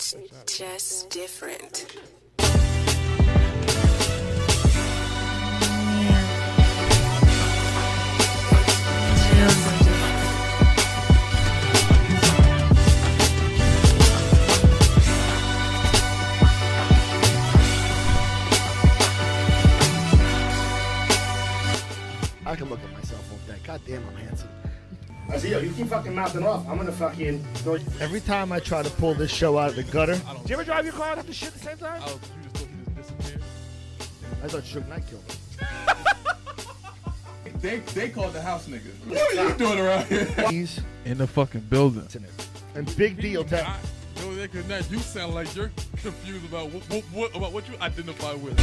It's just different. I can look at myself all day. God damn, I'm handsome. I said, yo, you keep fucking mouthing off. I'm gonna fucking throw you. Every time I try to pull this show out of the gutter, Do you ever drive your car out of the shit at the same time? Oh, you just thought he just disappeared? I thought Suge Knight killed me. They called the house niggas. What are you doing around here? He's In the fucking building. in it. And Big Deal tech. Yo, now you sound like you're confused about what you identify with.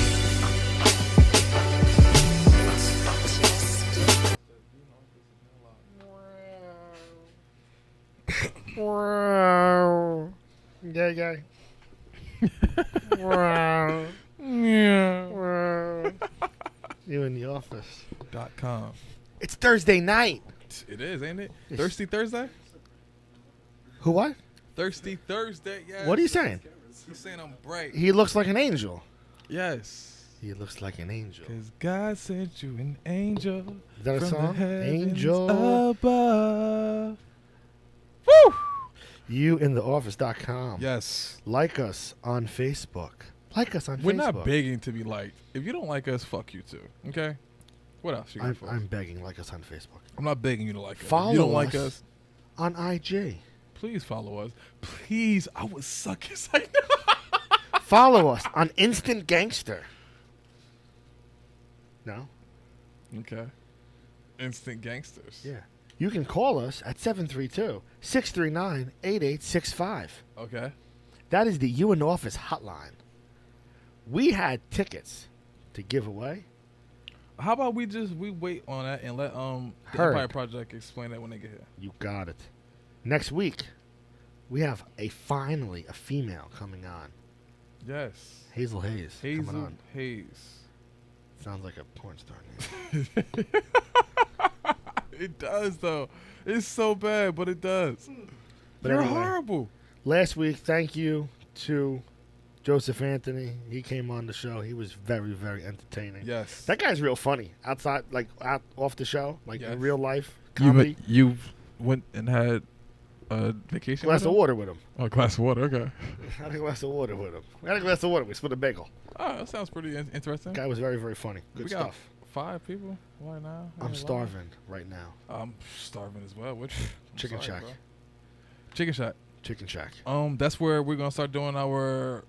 Yeah. You in the office. .com. It's Thursday night. It is, ain't it? Yes. Thirsty Thursday? Who what? Thirsty Thursday, yes. What are you saying? He's saying I'm bright. He looks like an angel. Yes. He looks like an angel. Because God sent you an angel. Is that a from song? the heavens Angel. above. Woo! Youintheoffice.com. Yes. Like us on Facebook. Like us on We're Facebook. not begging to be liked. If you don't like us, fuck you too. Okay? What else you got for us? I'm begging. Like us on Facebook. I'm not begging you to like us. Follow If you don't us like us, on IG. please follow us. Please, I would suck his right Follow us on Instant Gangster. No? Okay. Instant gangsters. Yeah. You can call us at 732-639-8865. Okay. That is the You in Office hotline. We had tickets to give away. How about we wait on that and let the Heard. Empire Project explain that when they get here. You got it. Next week, we have finally a female coming on. Yes. Hazel Hayes coming Hazel on. Hayes. Sounds like a porn star name. It does though. It's so bad, but it does. But You're anyway. horrible. Last week, thank you to Joseph Anthony. He came on the show. He was very, very entertaining. Yes. That guy's real funny. Outside, like off the show, like Yes. in real life, comedy. You went and had a vacation. Glass with of him? water with him. Oh, a glass of water. Okay. I had a glass of water with him. I had a glass of water. We split a bagel. Oh, that sounds pretty interesting. Guy was very, very funny. Good we got stuff. 5 people. Why now? I'm starving right now. I'm starving as well. Which Chicken Shack. Chicken Shack. Chicken Shack. That's where we're gonna start doing our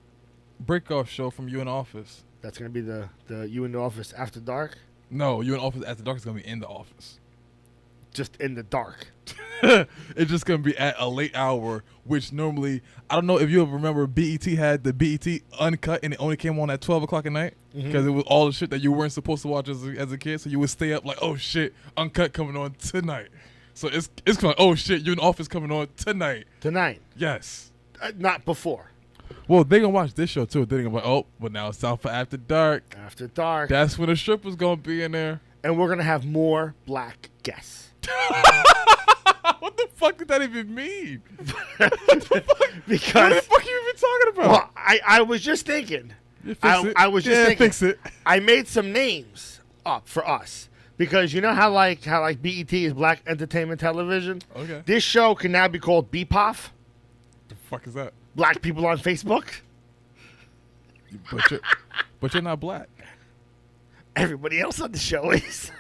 break-off show from You in Office. That's gonna be the You in the Office after dark. No, You in Office after dark is gonna be in the office. Just in the dark. It's just gonna be at a late hour, which normally I don't know if you ever remember BET had the BET Uncut and it only came on at 12 o'clock at night because it was all the shit that you weren't supposed to watch as a kid. So you would stay up like, oh shit, Uncut coming on tonight. So it's coming. Oh shit, You in Office coming on tonight. Tonight. Yes. Not before. Well, they gonna watch this show too. They're gonna be like, oh, but now it's time for After Dark. After dark. That's when the stripper's gonna be in there. And we're gonna have more black guests. What the fuck did that even mean? Because What the fuck are you even talking about? well, I was just thinking. You fix I, it. I was just Yeah, thinking. fix it. I made some names up for us because you know how BET is Black Entertainment Television. Okay. This show can now be called BPOF. The fuck is that? Black people on Facebook. But you're not black. Everybody else on the show is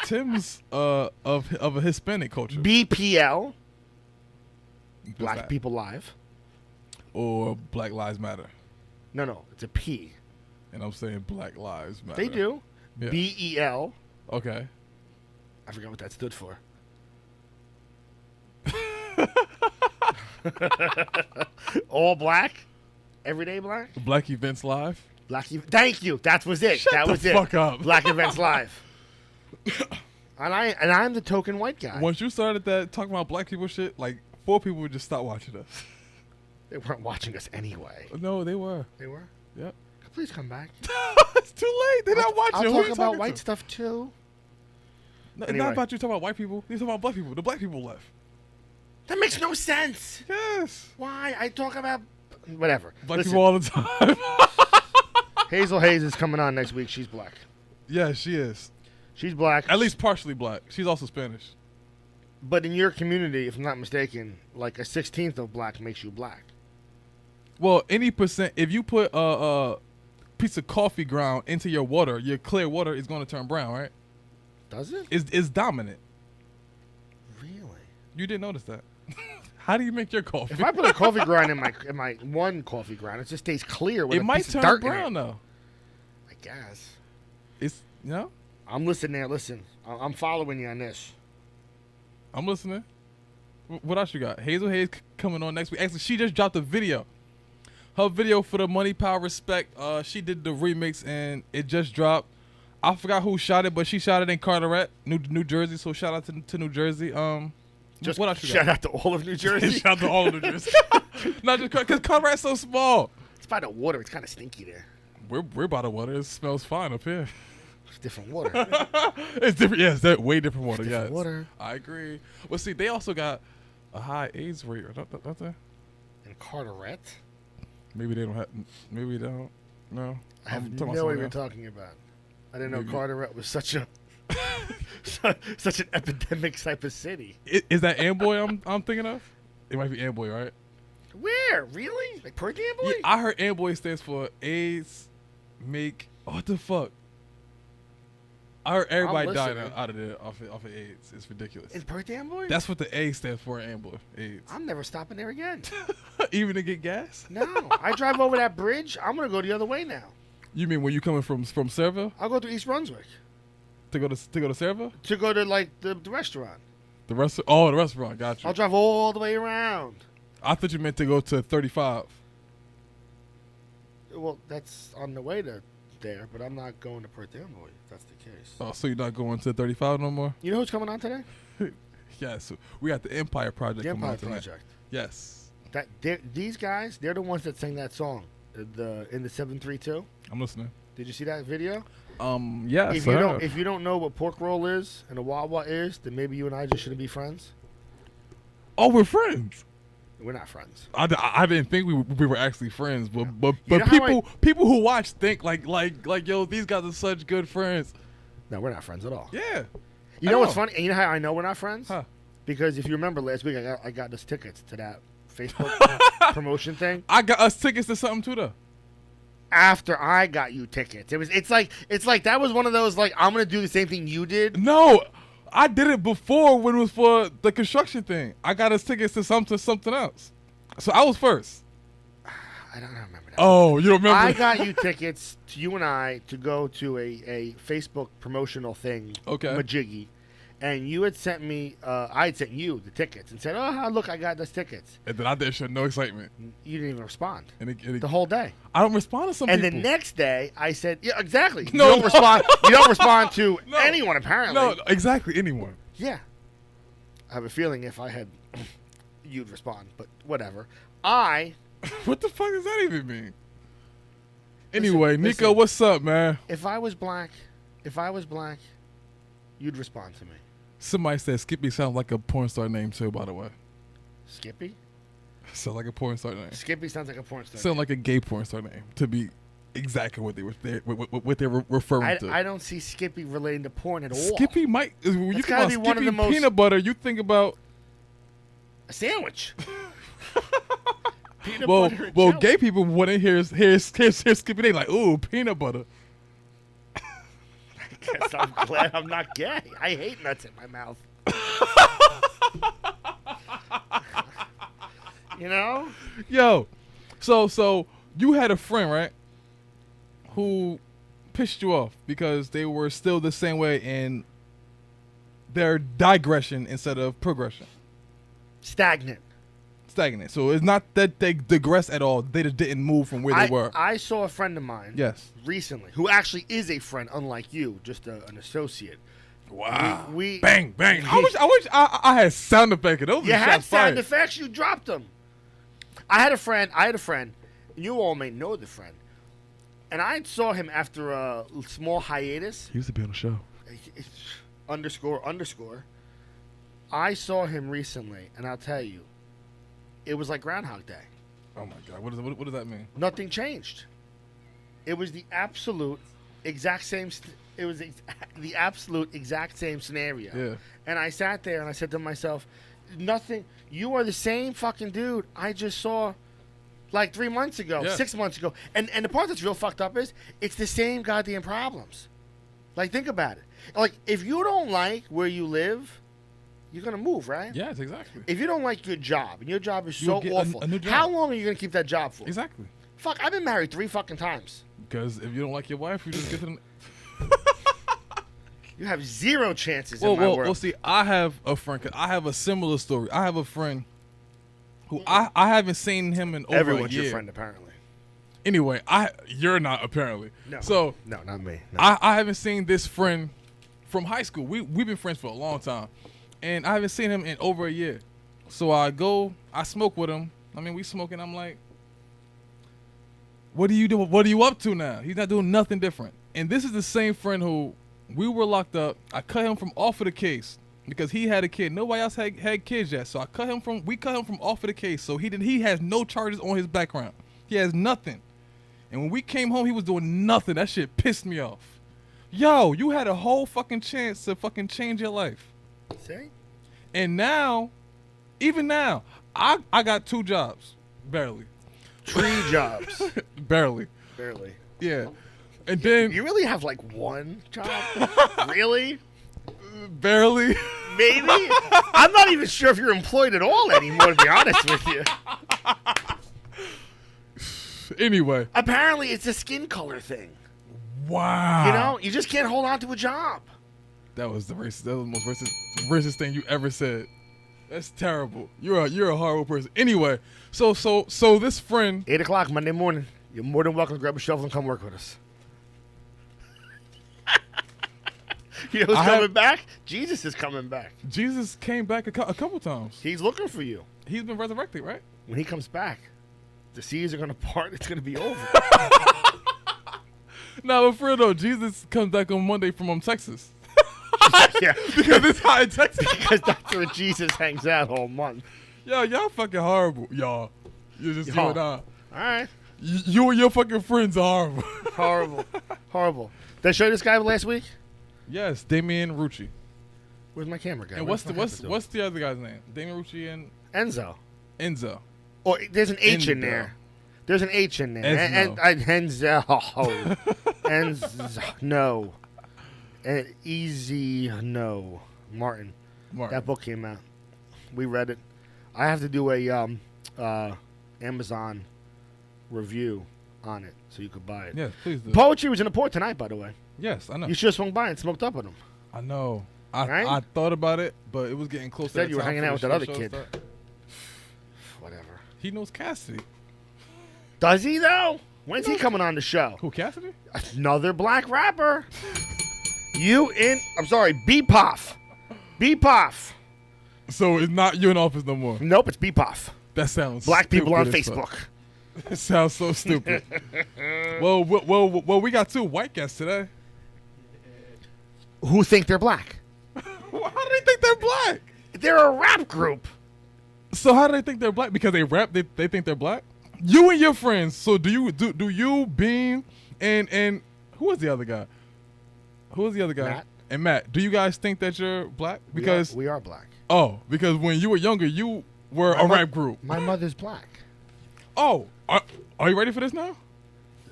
Tim's of a Hispanic culture. BPL. What's Black that? People Live. Or Black Lives Matter. No, it's a P. And I'm saying Black Lives Matter. They do. Yeah. BEL. Okay. I forgot what that stood for. All black, everyday black, Black Events Live. black. Thank you. That was it. Shut that the was it. fuck up. Black Events Live. And I'm the token white guy. Once you started that talking about black people shit, like 4 people would just stop watching us. They weren't watching us anyway. No, they were. They were. Yep. Please come back. It's too late. They're not watching. I'll Who talk you about talking white to? stuff too. No, Anyway. Not about you talking about white people. You talking about black people. The black people left. That makes no sense. Yes. Why? I talk about Whatever. Black Listen, people all the time. Hazel Hayes is coming on next week. She's black. Yeah, she is. She's black. At least partially black. She's also Spanish. But in your community, if I'm not mistaken, like a 16th of black makes you black. Well, any percent, if you put a piece of coffee ground into your water, your clear water is going to turn brown, right? Does it? It's dominant. Really? You didn't notice that. How do you make your coffee? If I put a coffee grind in my one coffee grind, it just stays clear. With it a might piece turn of dirt brown in it. though. I guess. It's I'm listening there. Listen, I'm following you on this. I'm listening. What else you got? Hazel Hayes coming on next week. Actually, she just dropped a video. Her video for the Money, Power, Respect. She did the remix and it just dropped. I forgot who shot it, but she shot it in Carteret, New Jersey. So shout out to New Jersey. Just what else you shout got? out to all of New Jersey. Shout out to all of New Jersey. Not just because Carteret's so small. It's by the water. It's kind of stinky there. We're by the water. It smells fine up here. It's different water. It's different. Yes, that way different water. Different Yes, water. I agree. Well, see, they also got a high AIDS rate, don't they? In Carteret? Maybe they don't have. Maybe they don't. No. I have I'm no talking idea about what something you're else. talking about. I didn't know Maybe. Carteret was such a such an epidemic type of city. Is that Amboy I'm thinking of? It might be Amboy, right? Where? Really? Like Perth Amboy? Yeah, I heard Amboy stands for AIDS make. What the fuck? I heard everybody died listening. out of there off of AIDS. It's ridiculous. In Perth Amboy? That's what the A stands for, Amboy. AIDS. I'm never stopping there again. Even to get gas? No. I drive over that bridge. I'm going to go the other way now. You mean when you coming from Serva I'll go through East Brunswick to go to Serva? to go to like the restaurant. The restaurant. Oh, the restaurant. Got you. I'll drive all the way around. I thought you meant to go to 35. Well, that's on the way to there, but I'm not going to Perth Amboy if that's the case. Oh, so you're not going to 35 no more? You know who's coming on today? Yes. We got the Empire Project The coming Empire on tonight. Project. Yes. These guys, they're the ones that sang that song, in the 732. I'm listening. Did you see that video? Yes. If you don't know what pork roll is and a Wawa is, then maybe you and I just shouldn't be friends. Oh, we're friends. We're not friends. I didn't think we were actually friends, but You know how people who watch think like yo, these guys are such good friends. No, we're not friends at all. Yeah. You know what's funny? And you know how I know we're not friends? Huh. Because if you remember last week, I got us tickets to that Facebook promotion thing. I got us tickets to something too though. After I got you tickets, it's like that was one of those like I'm gonna do the same thing you did. No, I did it before when it was for the construction thing. I got us tickets to something else. So I was first. I don't remember that. Oh, you don't remember? I got you tickets to you and I to go to a Facebook promotional thing. Okay. Majiggy. And you had sent me, I had sent you the tickets and said, oh, look, I got those tickets. And then I did show no excitement. You didn't even respond And the whole day. I don't respond to some And people. the next day, I said, yeah, exactly. No, you don't no. respond. You don't respond to No. anyone, apparently. No, exactly, anyone. Yeah. I have a feeling if I had, you'd respond, but whatever. I, What the fuck does that even mean? Anyway, Nico, listen. what's up, man? if I was black, you'd respond to me. Somebody said Skippy sounds like a porn star name too, by the way. Skippy? Sound like a porn star name. Skippy sounds like a porn star. Sound like a gay porn star name, to be exactly what they're referring to. I don't see Skippy relating to porn at all. Skippy might. When you That's think gotta about be one of Skippy the most- peanut butter, you think about A sandwich. Peanut well, butter and well, jelly. gay people when they hear Skippy, they like, ooh, peanut butter. Guess I'm glad I'm not gay. I hate nuts in my mouth. You know? Yo, so you had a friend, right, who pissed you off because they were still the same way in their digression instead of progression. Stagnant. Stagnant. So it's not that they digress at all. They just didn't move from where they were. I saw a friend of mine Yes. recently who actually is a friend, unlike you, just an associate. Wow. We Bang, bang. I wish I had sound effect of those. You had shots sound fired. effects, you dropped them. I had a friend, you all may know the friend, and I saw him after a small hiatus, He used to be on the show. __. I saw him recently, and I'll tell you, it was like Groundhog Day. Oh my God, what does that mean? Nothing changed. It was the absolute exact same. It was the absolute exact same scenario. Yeah. And I sat there and I said to myself, nothing. You are the same fucking dude I just saw like 3 months ago, Yeah. 6 months ago. And the part that's real fucked up is it's the same goddamn problems. Like, think about it. Like, if you don't like where you live, you're going to move, right? Yes, exactly. If you don't like your job and your job is You'll so get awful, a new job. how long are you going to keep that job for? Exactly. Fuck, I've been married 3 fucking times. Because if you don't like your wife, you just get to the. You have 0 chances in my world. Well, see, I have a friend. 'Cause I have a similar story. I have a friend who I haven't seen him in over Everyone's a year. your friend, apparently. Anyway, you're not apparently. No. So No, not me. No. I haven't seen this friend from high school. We've been friends for a long time, and I haven't seen him in over a year. So I smoke with him. I mean, we smoking. I'm like, what do you do? What are you up to now? He's not doing nothing different. And this is the same friend who we were locked up. I cut him from off of the case because he had a kid. Nobody else had kids yet. So we cut him from off of the case. So he has no charges on his background. He has nothing. And when we came home, he was doing nothing. That shit pissed me off. Yo, you had a whole fucking chance to fucking change your life. See? And now, even now, I got 2 jobs. Barely. 3 jobs. Barely. Barely. Yeah. And then, You really have like 1 job? Really? barely. Maybe? I'm not even sure if you're employed at all anymore, to be honest with you. Anyway. Apparently, it's a skin color thing. Wow. You know? You just can't hold on to a job. That was the most racist thing you ever said. That's terrible. You're a horrible person. Anyway, so this friend. 8 o'clock Monday morning. You're more than welcome to grab a shovel and come work with us. You know who's coming back? Jesus is coming back. Jesus came back a couple times. He's looking for you. He's been resurrected, right? When he comes back, the seas are going to part. It's going to be over. No, but for real though, Jesus comes back on Monday from Texas. Yeah. Because it's hot in Texas. Because that's where Jesus hangs out all month. Yo, y'all fucking horrible. Y'all. You're just Y'all. doing All right. You and your fucking friends are horrible. Horrible. Horrible. Did I show you this guy last week? Yes, Damien Rucci. Where's my camera guy? And what's the other guy's name? Damien Rucci and Enzo? Enzo. Oh, there's an H in Endo. there. There's an H in there. Enzo. Enzo. Enzo. No. Easy. No. Martin. That book came out. We read it. I have to do a Amazon review on it so you could buy it. Yes, please do. Poetry was in the port tonight, by the way. Yes, I know. You should have swung by and smoked up with him. I know. I Right? thought about it, but it was getting close to Said the you were time hanging for out the with that other show kid. start. Whatever. He knows Cassidy. Does he, though? When's he coming on the show? Who, Cassidy? Another black rapper. I'm sorry, Beepoff. Beepoff. So it's not you in office no more. Nope, it's Beepoff. That sounds Black people on stupid as fuck. Facebook. It sounds so stupid. well, we got 2 white guests today. Who think they're black? How do they think they're black? They're a rap group. So how do they think they're black? Because they rap, they think they're black? You and your friends. So do you, Bean, and who was the other guy? Who was the other guy? Matt. And Matt. Do you guys think that you're black? Because we are black. because when you were younger, you were a rap group. My mother's black. Oh, are you ready for this now?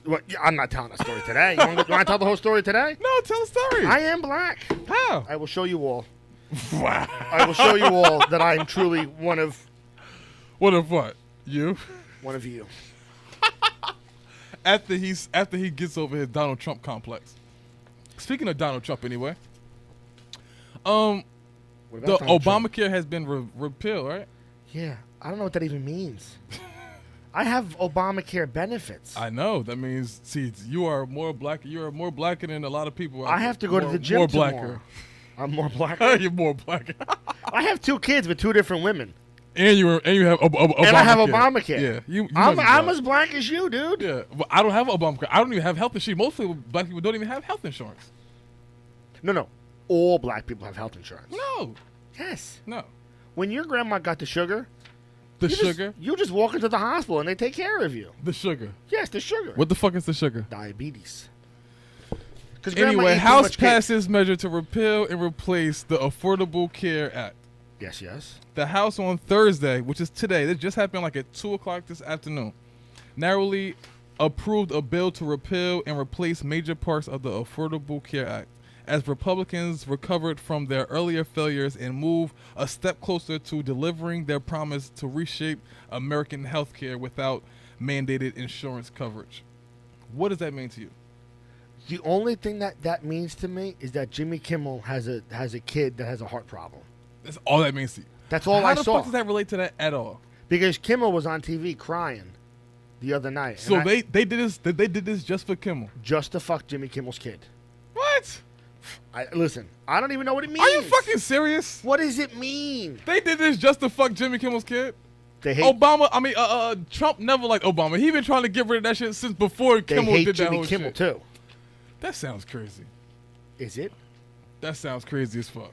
Well, yeah, I'm not telling a story today. You want to tell the whole story today? No, tell a story. I am black. How? I will show you all. Wow. I will show you all that I am truly one of What if what? You? you. After he gets over his Donald Trump complex. Speaking of Donald Trump, anyway. What The about Donald Trump? Obamacare has been repealed, right? Yeah, I don't know what that even means. I have Obamacare benefits. I know. That means, see, you are more black. You are more blacker than a lot of people. I have to go to the gym more tomorrow. blacker. I'm more black. You're more blacker. I have 2 kids with 2 different women. and you have Obamacare. And I have Obamacare. Yeah, you I'm might be as black as you, dude. Yeah, but I don't have Obamacare. I don't even have health insurance. Most people, black people don't even have health insurance. No. All black people have health insurance. No, Yes. no. When your grandma got the sugar, The sugar? You just walk into the hospital and they take care of you. The sugar. Yes, the sugar. What the fuck is the sugar? Diabetes. Anyway, House passes measure to repeal and replace the Affordable Care Act. Yes. The House on Thursday, which is today, this just happened like at 2 o'clock this afternoon, narrowly approved a bill to repeal and replace major parts of the Affordable Care Act as Republicans recovered from their earlier failures and move a step closer to delivering their promise to reshape American health care without mandated insurance coverage. What does that mean to you? The only thing that means to me is that Jimmy Kimmel has a kid that has a heart problem. That's all that means to you. That's all I saw. How the fuck does that relate to that at all? Because Kimmel was on TV crying the other night. So they did this just for Kimmel? Just to fuck Jimmy Kimmel's kid. What? Listen, I don't even know what it means. Are you fucking serious? What does it mean? They did this just to fuck Jimmy Kimmel's kid? They hate Obama. Trump never liked Obama. He been trying to get rid of that shit since before Kimmel did that Jimmy whole Kimmel shit. too. That sounds crazy. Is it? That sounds crazy as fuck.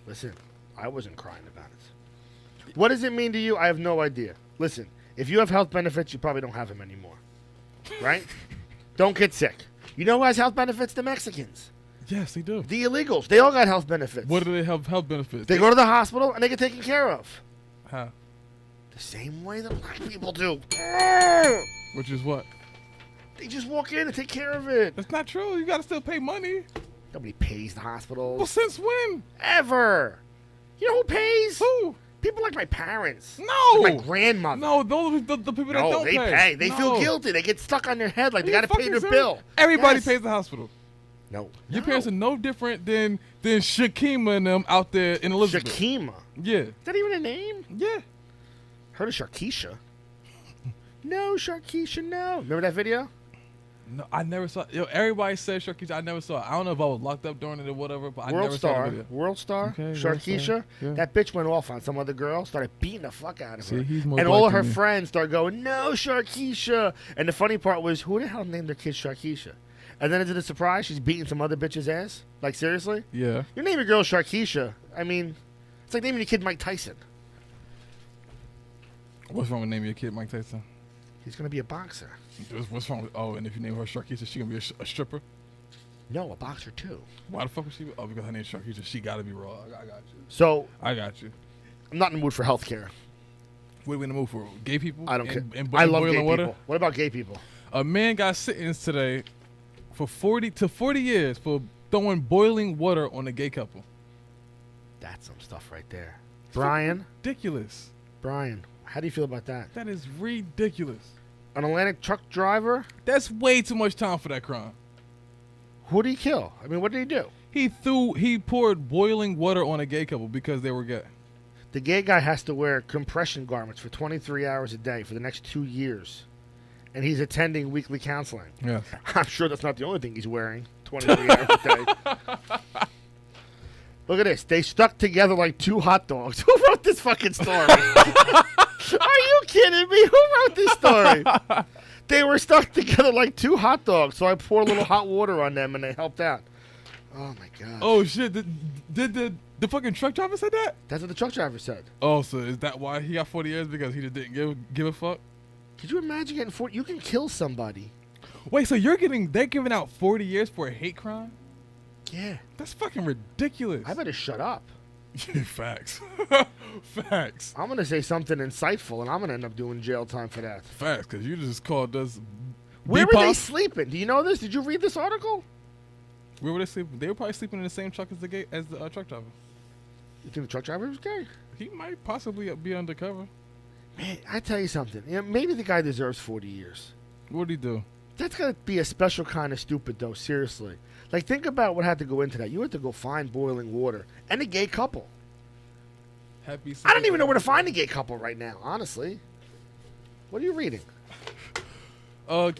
Listen, I wasn't crying about it. What does it mean to you? I have no idea. Listen, if you have health benefits, you probably don't have them anymore. Right? Don't get sick. You know who has health benefits? The Mexicans. Yes, they do. The illegals. They all got health benefits. What do they have health benefits? They go to the hospital and they get taken care of. How? The same way that black people do. Which is what? They just walk in and take care of it. That's not true. You gotta still pay money. Nobody pays the hospital. Well, since when? Ever. You know who pays? Who? People like my parents. No. Like my grandmother. No, those are the people that don't they pay. They feel No. guilty. They get stuck on their head like they Are got you to pay fucking their serious? bill. Everybody Yes. pays the hospital. No. Your parents are no different than Shakima and them out there in Elizabeth. Shakima. Yeah. Is that even a name? Yeah. Heard of Sharkeisha? No, Sharkeisha, no. Remember that video? No, I never saw it. Yo, everybody said Sharkeisha. I never saw it. I don't know if I was locked up during it or whatever, but I never saw the video. World Star, Okay, World Sharkeisha. Star, yeah. That bitch went off on some other girl, started beating the fuck out of her. See, he's more and all of black her than me. friends started going, no, Sharkeisha. And the funny part was, who the hell named their kid Sharkeisha? And then, is it a surprise? She's beating some other bitch's ass? Like, seriously? Yeah. You name your girl Sharkeisha. I mean, it's like naming your kid Mike Tyson. What's wrong with naming your kid Mike Tyson? He's going to be a boxer. What's wrong with, and if you name her Sharkeisha, she gonna be a stripper? No, a boxer, too. Why the fuck would she be? Oh, because her name's Sharkeisha. She gotta be raw. I got you. So, I got you. I'm not in the mood for healthcare. What are we in the mood for? Gay people? I don't care. And I love boiling gay water? people. What about gay people? A man got sentenced today for 40 years for throwing boiling water on a gay couple. That's some stuff right there. Brian, Ridiculous. how do you feel about that? That is ridiculous. An Atlantic truck driver? That's way too much time for that crime. Who did he kill? I mean, what did he do? He poured boiling water on a gay couple because they were gay. The gay guy has to wear compression garments for 23 hours a day for the next 2 years. And he's attending weekly counseling. Yeah. I'm sure that's not the only thing he's wearing 23 hours a day. Look at this. They stuck together like two hot dogs. Who wrote this fucking story? Are you kidding me? Who wrote this story? They were stuck together like two hot dogs, so I poured a little hot water on them and they helped out. Oh, my God. Oh, shit. Did the fucking truck driver say that? That's what the truck driver said. Oh, so is that why he got 40 years? Because he just didn't give a fuck? Could you imagine getting 40? You can kill somebody. Wait, so they're giving out 40 years for a hate crime? Yeah. That's fucking ridiculous. I better shut up. Facts. Facts. I'm going to say something insightful, and I'm going to end up doing jail time for that. Facts, because you just called us. Where were B-pop. they sleeping? Do you know this? Did you read this article? Where were they sleeping? They were probably sleeping in the same truck as the truck driver. You think the truck driver was gay? He might possibly be undercover. Man, I tell you something. You know, maybe the guy deserves 40 years. What'd he do? That's got to be a special kind of stupid, though, seriously. Like, think about what had to go into that. You had to go find boiling water and a gay couple. Happy. I don't even know where to find a gay couple right now, honestly. What are you reading?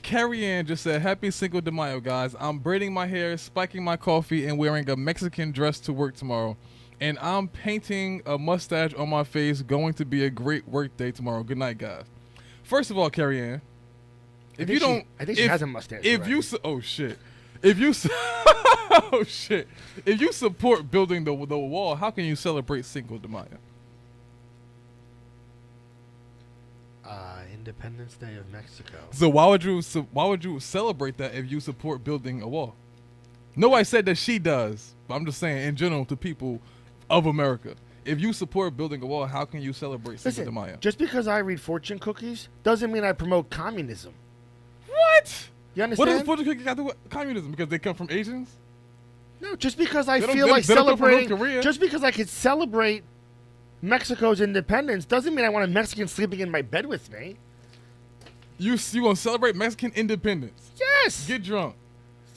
Carrie Ann just said, "Happy Cinco de Mayo, guys. I'm braiding my hair, spiking my coffee, and wearing a Mexican dress to work tomorrow. And I'm painting a mustache on my face. Going to be a great work day tomorrow. Good night, guys." First of all, Carrie Ann, if you don't, I think she has a mustache. if already. you, oh shit, if you, oh shit, if you support building the wall, how can you celebrate Cinco de Mayo? Independence Day of Mexico. So why would you celebrate that if you support building a wall? Nobody said that she does. But I'm just saying in general to people of America. If you support building a wall, how can you celebrate Cinco de Mayo? Listen, just because I read fortune cookies doesn't mean I promote communism. What? You What understand? does fortune cookie got to do with communism? Because they come from Asians? No, just because I They don't- feel they- like they don't come from North celebrating, Korea. just because I could celebrate Mexico's independence doesn't mean I want a Mexican sleeping in my bed with me. You gonna celebrate Mexican independence? Yes. Get drunk,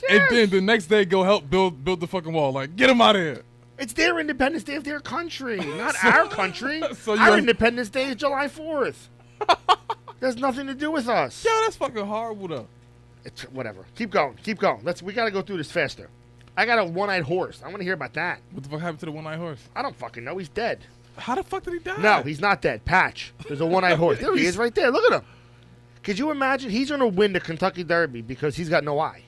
yes. and then the next day go help build the fucking wall. Like, get them out of here. It's their Independence Day of their country, not our country. So Our you're- Independence Day is July 4th. There's nothing to do with us. Yo, that's fucking horrible though. It's whatever. Keep going. Keep going. We got to go through this faster. I got a one-eyed horse. I want to hear about that. What the fuck happened to the one-eyed horse? I don't fucking know. He's dead. How the fuck did he die? No, he's not dead. Patch. There's a one-eyed horse. There he is right there. Look at him. Could you imagine? He's going to win the Kentucky Derby because he's got no eye.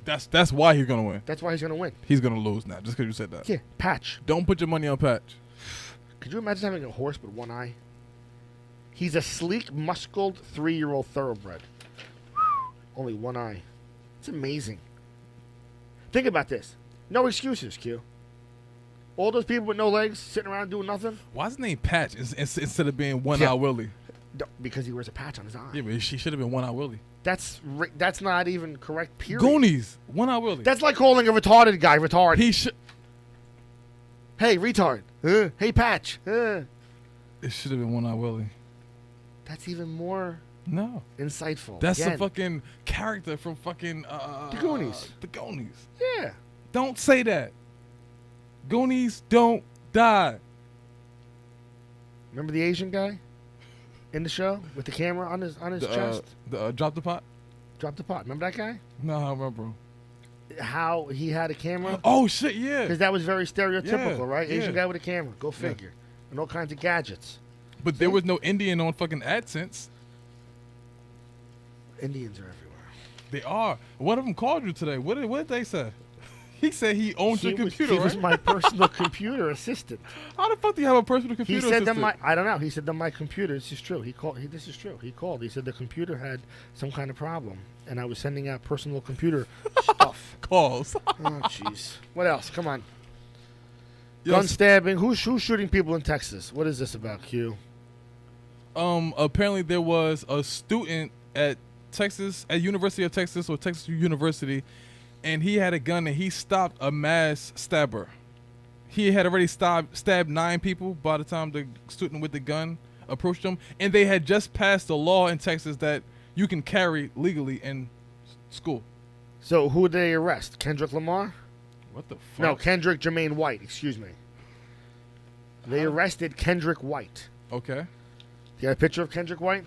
That's why he's gonna win. That's why he's going to win. He's gonna lose now just because you said that. Yeah, Patch. Don't put your money on Patch. Could you imagine having a horse with one eye? He's a sleek, muscled 3-year-old thoroughbred. Only one eye. It's amazing. Think about this. No excuses, Q. All those people with no legs sitting around doing nothing Why is his name Patch instead of being One Yeah. Eye Willie? because he wears a patch on his eye. Yeah, but she should have been One Eye Willie. That's not even correct, period. Goonies, One Eye Willie. That's like calling a retarded guy retarded. He should. Hey, retard. Hey, Patch. It should have been One Eye Willie. That's even more No, insightful. that's Again. the fucking character from fucking The Goonies. The Goonies. Yeah. Don't say that. Goonies don't die. Remember the Asian guy in the show with the camera on his chest? Drop the pot. Drop the pot. Remember that guy? No, I don't remember. How he had a camera? Oh shit, yeah. Because that was very stereotypical, Yeah, right? Asian yeah. guy with a camera. Go figure. And all kinds of gadgets. But there was no Indian on fucking AdSense. Indians are everywhere. They are. One of them called you today. What did they say? He said he owns your computer, he was right? my personal computer assistant. How the fuck do you have a personal He computer said that assistant? I don't know. He said that my computer, this is true. This is true. He called. He said the computer had some kind of problem. And I was sending out personal computer stuff. Calls. Oh, jeez. What else? Come on. Yes. Gun stabbing. Who's shooting people in Texas? What is this about, Q? Apparently there was a student at University of Texas or Texas University, and he had a gun and he stopped a mass stabber. He had already stabbed 9 people by the time the student with the gun approached him, and they had just passed a law in Texas that you can carry legally in school. So who did they arrest? Kendrick Lamar? What the fuck? No, Kendrick Jermaine White. Excuse me. They arrested Kendrick White. Okay. You got a picture of Kendrick White?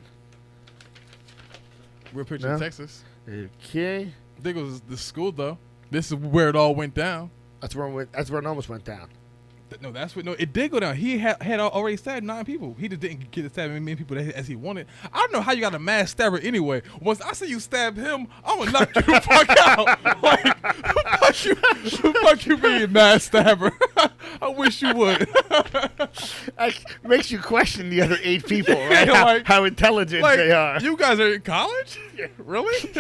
We're picture No. of Texas. Okay. I think it was the school though. This is where it all went down. That's where it almost went down. No, it did go down. He had already stabbed 9 people. He just didn't get to stab as many people as he wanted. I don't know how you got a mass stabber anyway. Once I see you stab him, I'm gonna knock you the fuck out. Like, fuck you being mass stabber. I wish you would. Makes you question the other 8 people, right? Yeah, how intelligent Like, they are. you guys are in college? Really?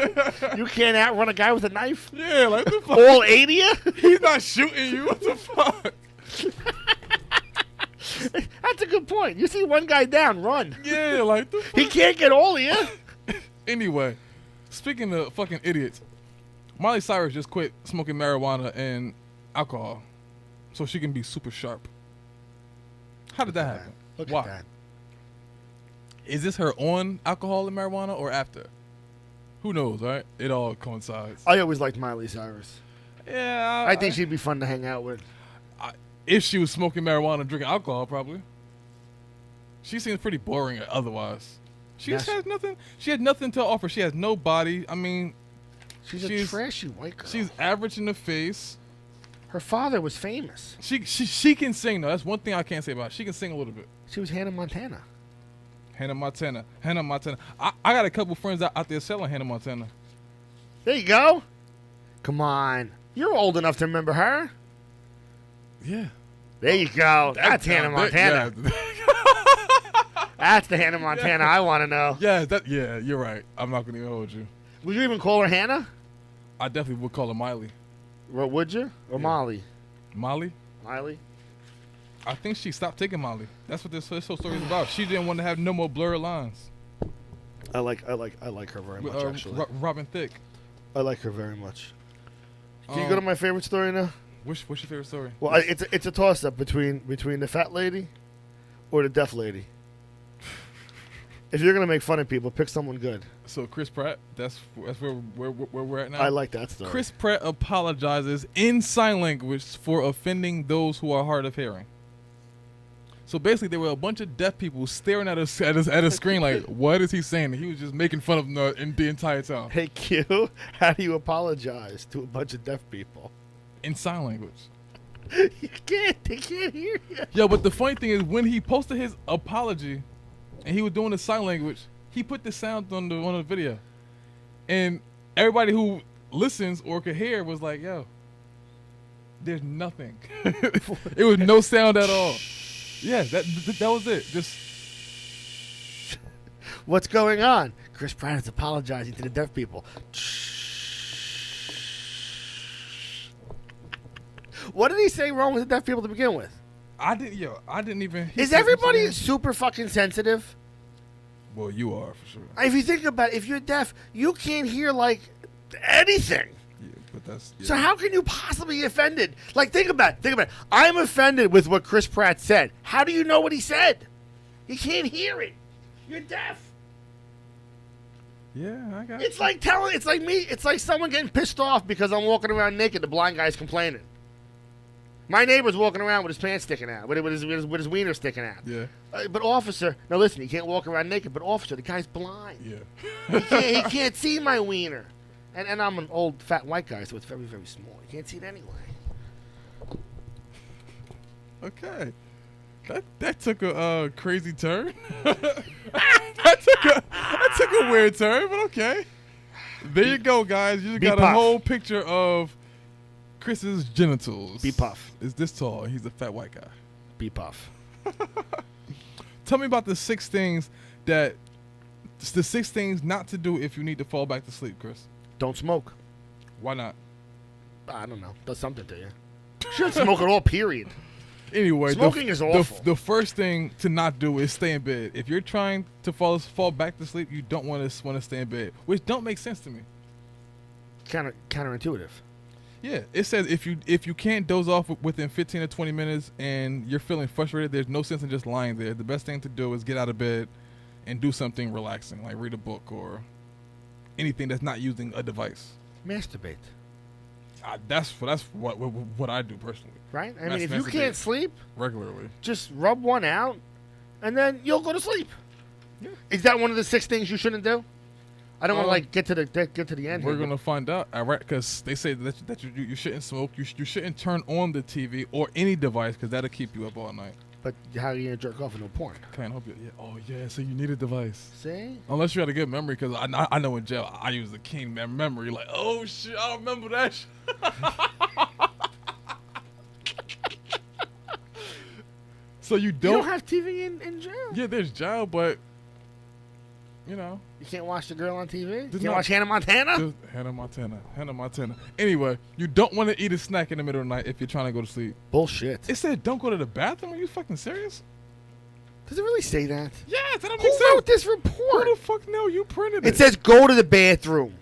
You can't outrun a guy with a knife? Yeah, like the fuck. All 8 of you? He's not shooting you. What the fuck? That's a good point. You see one guy down, run. Yeah, like the fuck. He can't get all of you. Anyway, speaking of fucking idiots, Miley Cyrus just quit smoking marijuana and alcohol so she can be super sharp. How did that happen? Look Why? at that. Is this her on alcohol and marijuana or after? Who knows, right? It all coincides. I always liked Miley Cyrus. Yeah, I think she'd be fun to hang out with. if she was smoking marijuana and drinking alcohol, probably. She seems pretty boring otherwise. She just Yes. has nothing. She had nothing to offer. She has no body. I mean, She's a she's- trashy white girl. she's average in the face. Her father was famous. She can sing though. That's one thing I can't say about her. She can sing a little bit. She was Hannah Montana. Hannah Montana. I got a couple friends out there selling Hannah Montana. There you go. Come on. You're old enough to remember her. Yeah. There you go. That's Hannah Montana. Yeah. That's the Hannah Montana I want to know. Yeah, you're right. I'm not gonna even hold you. Would you even call her Hannah? I definitely would call her Miley. Or would you? Or Molly? Molly? Miley? I think she stopped taking Molly. That's what this whole story is about. She didn't want to have no more blurred lines. I like her very much, actually. Robin Thicke. I like her very much. Can you go to my favorite story now? What's your favorite story? Well, it's a toss up between the fat lady or the deaf lady. If you're gonna make fun of people, pick someone good. So Chris Pratt, that's where we're at now. I like that story. Chris Pratt apologizes in sign language for offending those who are hard of hearing. So basically, there were a bunch of deaf people staring at a screen like, what is he saying? And he was just making fun of them in the entire time. Hey Q, how do you apologize to a bunch of deaf people? In sign language. You can't. They can't hear you. Yo, but the funny thing is, when he posted his apology, and he was doing the sign language, he put the sound on the video, and everybody who listens or could hear was like, "Yo, there's nothing." It was no sound at all. Yeah, that was it. Just what's going on? Chris Pratt is apologizing to the deaf people. What did he say wrong with the deaf people to begin with? I didn't even. Is everybody super fucking sensitive? Well, you are for sure. If you think about it, if you're deaf, you can't hear like anything. Yeah, but that's. Yeah. So how can you possibly be offended? Like, think about it. I'm offended with what Chris Pratt said. How do you know what he said? You can't hear it. You're deaf. Yeah, I got. It's like it's like me. It's like someone getting pissed off because I'm walking around naked. The blind guy's complaining. My neighbor's walking around with his pants sticking out, with his wiener sticking out. Yeah. But officer, now listen, he can't walk around naked. But officer, the guy's blind. Yeah. He can't see my wiener. And I'm an old fat white guy, so it's very, very small. He can't see it anyway. Okay. That took a crazy turn. that took a weird turn, but okay. There you go, guys. You got a whole picture of Chris's genitals. Be puff. Is this tall? He's a fat white guy. Be puff. Tell me about the 6 things not to do if you need to fall back to sleep, Chris. Don't smoke. Why not? I don't know. Does something to you. Shouldn't smoke at all, period. Anyway, smoking is awful. The first thing to not do is stay in bed. If you're trying to fall back to sleep, you don't want to stay in bed, which don't make sense to me. Counterintuitive. Yeah, it says if you can't doze off within 15 to 20 minutes and you're feeling frustrated, there's no sense in just lying there. The best thing to do is get out of bed and do something relaxing, like read a book or anything that's not using a device. Masturbate. That's what I do personally. Right? I mean, if you can't sleep regularly, just rub one out, and then you'll go to sleep. Yeah. Is that one of the 6 things you shouldn't do? I don't want to get to the end. We're gonna find out, because they say that you shouldn't smoke. You shouldn't turn on the TV or any device because that'll keep you up all night. But how are you gonna jerk off with no porn? Can't help you. Yeah. Oh yeah. So you need a device. See? Unless you had a good memory, because I know in jail I use the king memory. Like, oh shit, I don't remember that shit. So you don't have TV in jail? Yeah, there's jail, but you know. You can't watch the girl on TV? You can't watch Hannah Montana? Hannah Montana. Anyway, you don't want to eat a snack in the middle of the night if you're trying to go to sleep. Bullshit. It said don't go to the bathroom. Are you fucking serious? Does it really say that? Yes, that don't make Who sense. wrote this report? Who the fuck know? You printed it. It says go to the bathroom.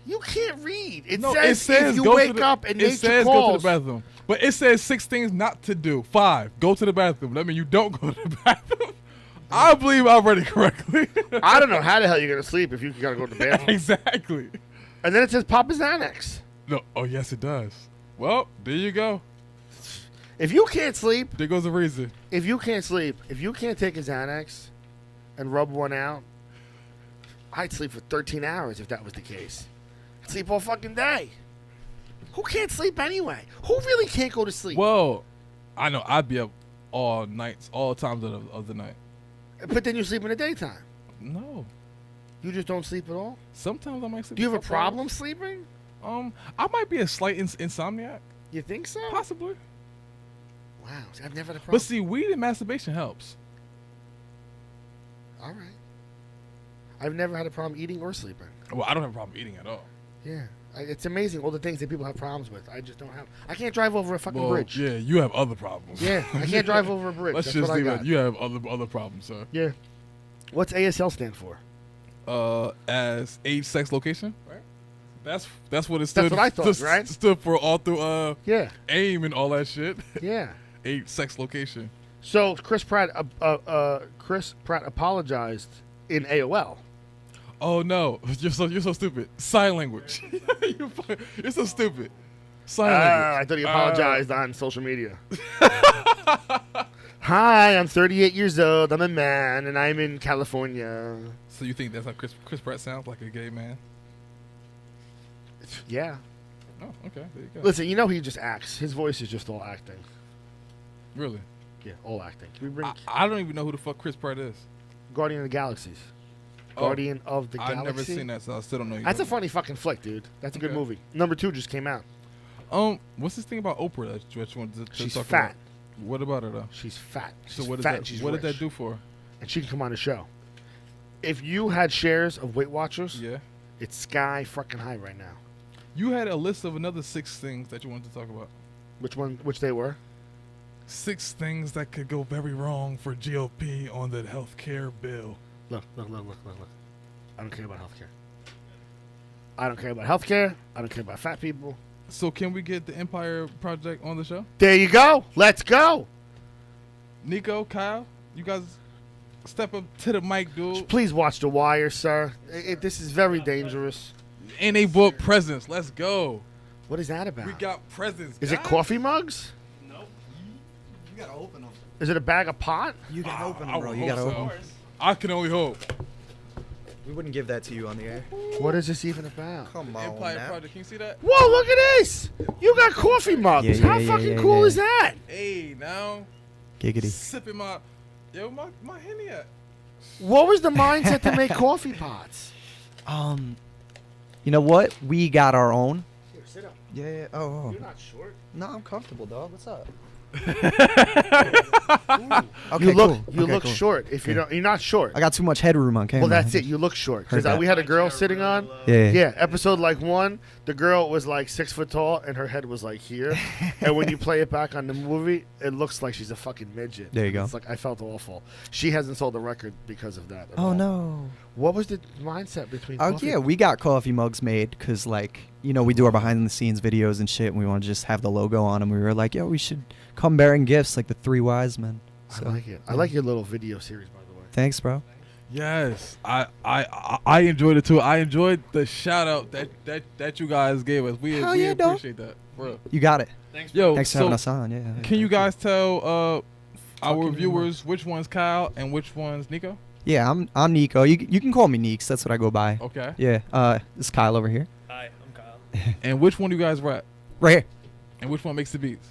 You can't read. It says if you wake up and nature calls. Go to the bathroom. But it says 6 things not to do. 5, go to the bathroom. That means you don't go to the bathroom. I believe I read it correctly. I don't know how the hell you're going to sleep if you got to go to the bathroom. Exactly. And then it says Papa Xanax. No. Oh, yes, it does. Well, there you go. If you can't sleep. There goes the reason. If you can't sleep, if you can't take a Xanax and rub one out, I'd sleep for 13 hours if that was the case. I'd sleep all fucking day. Who can't sleep anyway? Who really can't go to sleep? Well, I know I'd be up all nights, all times of the night. But then you sleep in the daytime. No. You just don't sleep at all? Sometimes I might sleep. Do you have a problem sleeping? I might be a slight insomniac. You think so? Possibly. Wow. I've never had a problem. But see, weed and masturbation helps. All right. I've never had a problem eating or sleeping. Well, I don't have a problem eating at all. Yeah. It's amazing all the things that people have problems with. I just don't have. I can't drive over a fucking Well, bridge. yeah, you have other problems. Yeah, I can't drive over a bridge. Let's That's just what I leave got. it. You have other problems, sir. Yeah. What's ASL stand for? As age, sex, location. Right. That's what it stood. That's what I thought, stood, right? Stood for all through Yeah. AIM and all that shit. Yeah. Age, sex, location. So Chris Pratt apologized in AOL. Oh no, you're so stupid. Sign language. You're so stupid. Sign language. I thought he apologized on social media. Hi, I'm 38 years old. I'm a man, and I'm in California. So you think that's how Chris Pratt sounds, like a gay man? Yeah. Oh, okay. There you go. Listen, you know he just acts. His voice is just all acting. Really? Yeah, all acting. Can we bring I don't even know who the fuck Chris Pratt is. Guardian of the Galaxies? Oh, Guardian of the Galaxy. I've never seen that, so I still don't know. who That's you a funny fucking flick, dude. That's a good Okay. movie. Number 2 just came out. What's this thing about Oprah that you wanted to She's talk fat. about? What about her though? She's fat. She's So what fat did and she's that? What did that rich. do for her? And she can come on the show. If you had shares of Weight Watchers, Yeah. it's sky fucking high right now. You had a list of another 6 things that you wanted to talk about. Which they were? 6 things that could go very wrong for GOP on the healthcare bill. Look. I don't care about healthcare. I don't care about healthcare. I don't care about fat people. So can we get the Empire Project on the show? There you go. Let's go. Nico, Kyle, you guys step up to the mic, dude. Please watch The Wire, sir. This is very dangerous. And they bought presents. Let's go. What is that about? We got presents. Is it guys. coffee mugs? Nope. You gotta open them. Is it a bag of pot? You gotta open I them, bro. would You gotta hope open so. 'em. I can only hope. We wouldn't give that to you on the air. What is this even about? Come on Empire now. Project. Can you see that? Whoa, look at this. You got coffee mugs. Yeah, How yeah, fucking yeah, cool yeah. is that? Hey, now Giggity. sipping my Henny at. What was the mindset to make coffee pots? You know what? We got our own. Here, sit up. Yeah. Oh. You're not short. No, I'm comfortable, dog. What's up? You Okay, look, cool. you Okay, look cool. short. If you don't, you're not short. I got too much headroom on camera. Well, that's it. You look short. Heard Because that. we had a girl sitting on. Yeah. Yeah, episode like 1, the girl was like 6 foot tall and her head was like here. And when you play it back on the movie, it looks like she's a fucking midget. There you go. It's like I felt awful. She hasn't sold a record because of that. at Oh all. no. What was the mindset between? Oh coffee? yeah, we got coffee mugs made because like we do our behind the scenes videos and shit, and we want to just have the logo on them. We were like, yo, we should come bearing gifts like the 3 wise men. I like it. I like your little video series, by the way. Thanks, bro. Yes, I enjoyed it too. I enjoyed the shout out that you guys gave us. We Hell yeah, dog. appreciate that, bro. You got it. Yo, Thanks for so having us on. Yeah. can you guys tell our Fucking viewers which one's Kyle and which one's Nico? Yeah, I'm Nico. You can call me Neeks. That's what I go by. Okay. Yeah. This is Kyle over here. Hi, I'm Kyle. And which one do you guys rap? Right here. And which one makes the beats?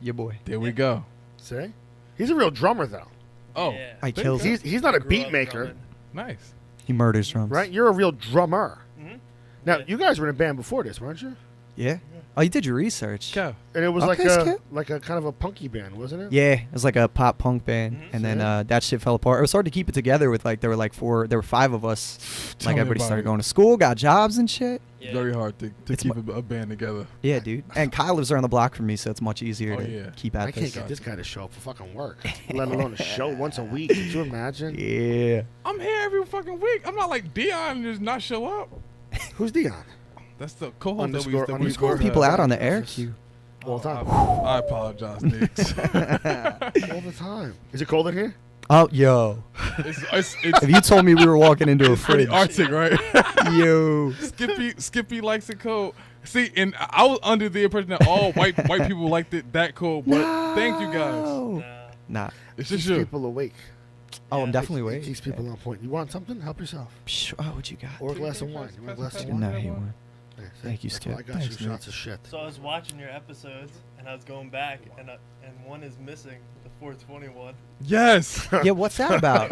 Your boy. There we go. See, he's a real drummer, though. Oh, Yeah. I there killed you him. He's not a Grew beat up maker, drumming. nice. He murders drums. right? You're a real drummer. Mhm. Now, Yeah. you guys were in a band before this, weren't you? Yeah. Oh, you did your research. Kyle. And it was Okay, Skip. like a kind of a punky band, wasn't it? Yeah, it was like a pop punk band, Mhm. and then Yeah. that shit fell apart. It was hard to keep it together with there were 5 of us. Tell Like me everybody about started it. going to school, got jobs and shit. Yeah. Very hard to It's keep a band together. Yeah, dude. And Kyle lives around the block from me, so it's much easier Oh, to yeah. keep I at can't this. get this guy to show up for fucking work, let alone a show once a week. Could you imagine? Yeah. I'm here every fucking week. I'm not like Dion and just not show up. Who's Dion? That's the co-host Underscore- that we underscore Call people out on the air queue. All the time. I apologize, Nix. All the time. Is it cold in here? Oh, yo. it's If you told me we were walking into a pretty fridge, Arctic, right? yo. Skippy likes it cold. See, and I was under the impression that all white people liked it that cold, but thank you guys. No. Nah. Nah. It's Keeps just you. people awake. Oh, I'm Yeah. definitely It waiting. keeps people on point. You want something? Help yourself. Psh, oh, what you got? Or a glass of wine. You want a glass of No, wine? he won't. Yeah, see? Thank you, That's Skip. why I got Thanks, you man. shots of shit. So I was watching your episodes, and I was going back, and one is missing, the 421. Yes. Yeah, what's that about?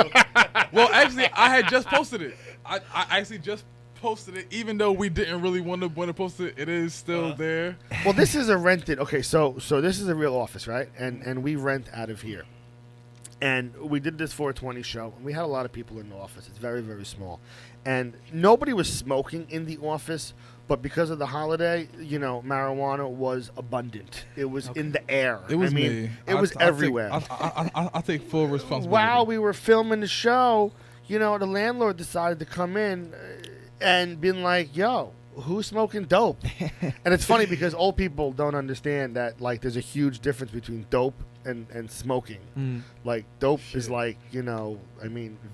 Well, actually, I had just posted it. I actually just posted it, even though we didn't really want to post it. It is still there. Well, this is a rented. Okay, so this is a real office, right? And we rent out of here. And we did this 420 show, and we had a lot of people in the office. It's very, very small. And nobody was smoking in the office, but because of the holiday, marijuana was abundant. It was in the air. It was I mean, me. It was everywhere. I take full responsibility. While we were filming the show, the landlord decided to come in and been like, yo, who's smoking dope? And it's funny because old people don't understand that, like, there's a huge difference between dope and smoking. Like, dope is like,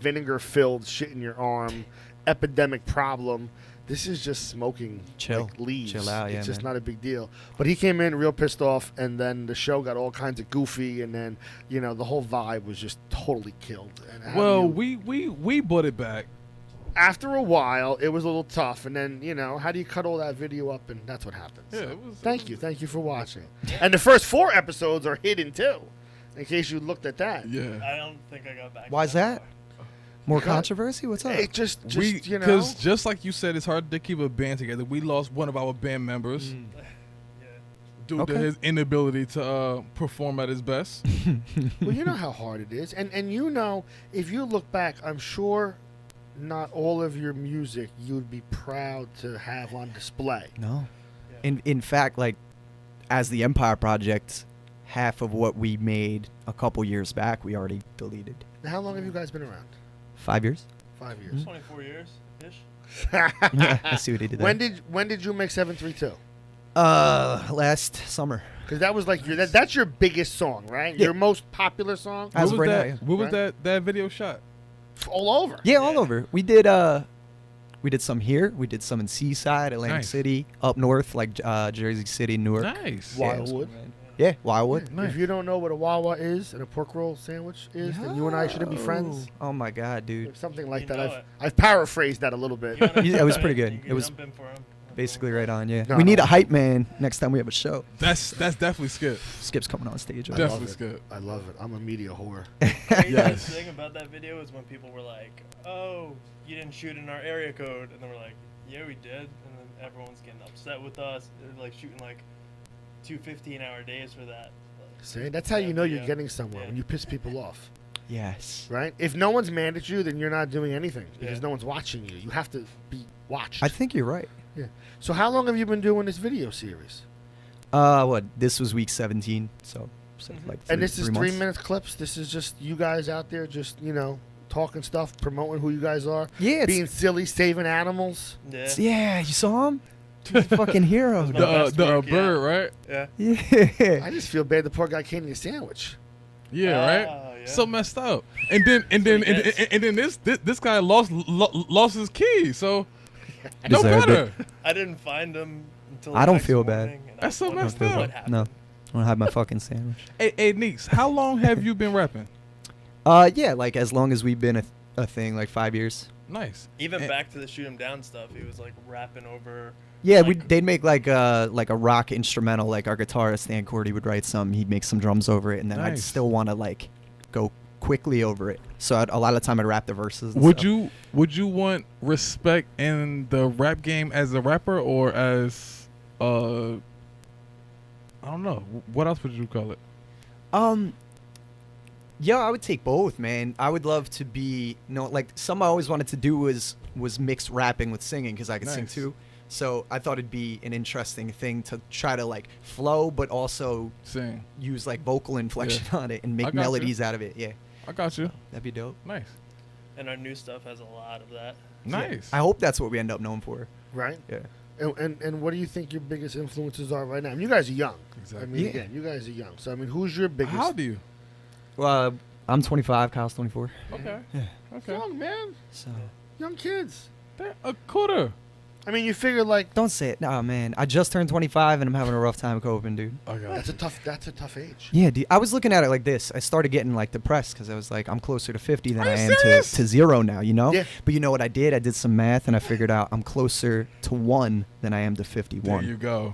vinegar-filled shit in your arm, epidemic problem. This is just smoking like leaves. Chill out, it's just not a big deal. But he came in real pissed off, and then the show got all kinds of goofy, and then, the whole vibe was just totally killed. And we brought it back. after a while, it was a little tough, and then how do you cut all that video up, and that's what happens. Yeah, So, it was. thank you for watching. And the first 4 episodes are hidden too, in case you looked at that. Yeah. I don't think I got back. Why is that? More Because- controversy? What's up? It just Because just like you said, it's hard to keep a band together. We lost one of our band members Yeah. due to Okay. his inability to perform at his best. Well, you know how hard it is, and if you look back, I'm sure not all of your music you'd be proud to have on display. No. Yeah. In fact, like, as the Empire Project, half of what we made a couple years back, we already deleted. Now, how long have you guys been around? 5 years? 5 years. 24 years ish. Yeah, I see what he did there. When did you make 732? Last summer. Because that was like that's your biggest song, right? Yeah. Your most popular song. As What of was right that? now, yeah. What was Right. that video shot? All over. Yeah, all Yeah. over. We did some here. We did some in Seaside, Atlantic Nice. City, up north, like Jersey City, Newark. Nice. Wow. Yeah, it was Wildwood. cool, man. Yeah, Wildwood. Nice. If you don't know what a Wawa is and a pork roll sandwich is, then you and I shouldn't be friends. Oh my God, Or dude. something like You that. know I've it. I've paraphrased that a little bit. You wanna Yeah, it jump was in, pretty good. you can It was jump in for him. Basically right on, yeah. No, We need no. a hype man next time we have a show. That's definitely Skip. Skip's coming on stage. I right? Definitely love Skip. it. I love it. I'm a media whore. Craziest Yes. thing about that video is when people were like, "Oh, you didn't shoot in our area code," and then we're like, "Yeah, we did," and then everyone's getting upset with us. They're like shooting like 2 15-hour days for that. See, that's how you know you're Yeah. getting somewhere, Yeah. when you piss people off, Yes. right? If no one's mad at you, then you're not doing anything because Yeah. no one's watching you. You have to be watched. I think you're right. So how long have you been doing this video series? What? This was week 17, so like And this is 3 3 months. minute clips. This is just you guys out there, just talking stuff, promoting who you guys are, Yeah, being it's, silly, saving animals. Yeah. yeah. You saw him? He's a fucking hero. My The dude. best work, yeah. bird, right? Yeah. Yeah. I just feel bad the poor guy can't eat a sandwich. Yeah, right. Yeah. So messed up. And then this guy lost his key. So no Deserved better. I didn't find him until. I the don't next feel bad. morning, and I That's so wondered messed what up. happened. No. I want to have my fucking sandwich. Hey, Neeks, how long have you been rapping? Yeah, like as long as we've been a thing, like 5 years. Nice. Even And- back to the shoot him down stuff, he was like rapping over. Yeah, Like- they'd make like a rock instrumental. Like our guitarist Stan Cordy would write some. He'd make some drums over it, and then I'd Nice. still want to like go quickly over it. So a lot of the time I'd rap the verses. And Would stuff. you want respect in the rap game as a rapper or as I don't know. What else would you call it? Yeah, I would take both, man. I would love to be, like something I always wanted to do was mix rapping with singing because I could sing Nice. too. So I thought it'd be an interesting thing to try to like flow, but also Sing. use like vocal inflection on it and I make got you. melodies out of it. Yeah, I got you. that'd be dope. Nice. And our new stuff has a lot of that. Nice. I hope that's what we end up known for. Right? Yeah. And what do you think your biggest influences are right now? I mean, you guys are young. Exactly. I mean, Yeah. again, you guys are young. So I mean, who's your biggest? How do you? Well, I'm 25. Kyle's 24. Okay. Yeah. Okay. Young man, So young kids. They're a quarter. I mean, you figure like don't say it. Nah, man. I just turned 25 and I'm having a rough time coping, dude. Okay. that's a tough age. Yeah, dude. I was looking at it like this. I started getting like depressed because I was like, I'm closer to 50 than Are I you am serious? to 0 now, you know? Yeah. But you know what I did? I did some math and I figured out I'm closer to 1 than I am to There 51. you go.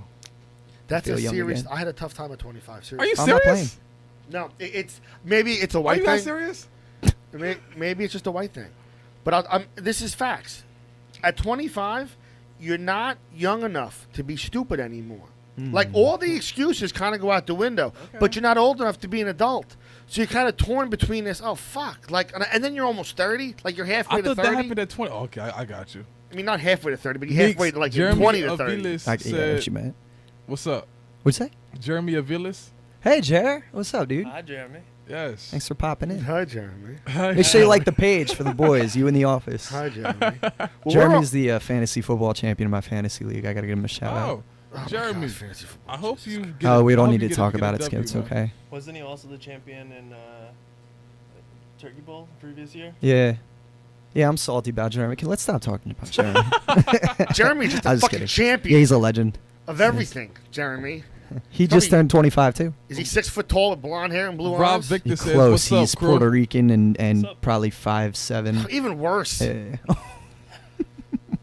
That's feel a young serious. again. I had a tough time at 25. Are Seriously. you I'm not playing. serious? No, it's maybe it's a Are white you not thing. serious? Maybe it's just a white thing. But this is facts. At 25, you're not young enough to be stupid anymore. Like all the excuses kind of go out the window. But you're not old enough to be an adult. So you're kind of torn between this. Oh fuck! Like, and then you're almost 30. Like you're halfway I to thought 30. that happened at 20. Okay, I got you. I mean, not halfway to 30, but you're halfway to like you're Jeremy 20 to 30. Aviles Yeah, said, what you meant. what's up? What'd you say? Jeremy Aviles? Hey, Jer. What's up, dude? Hi, Jeremy. Yes. Thanks for popping in. Hi, Jeremy. Make sure you like the page for the boys. You in the office. Hi, Jeremy. Well, Jeremy's the fantasy football champion of my fantasy league. I gotta give him a shout out. Oh, my Jeremy. God, fantasy football. I hope you get Oh, we I don't hope need you to get a- talk get a about it, Skip. W, It's man. okay. Wasn't he also the champion in Turkey Bowl the previous year? Yeah. Yeah, I'm salty about Jeremy. Let's stop talking about Jeremy. Jeremy's just I a was fucking kidding. champion Yeah, he's a legend. of everything. Jeremy. He Tell just me- turned 25 too. Is he 6 foot tall with blonde hair and blue Rob eyes? Victor He's says, close. what's up, He's crew? Puerto Rican and What's up? probably 5'7". Even worse.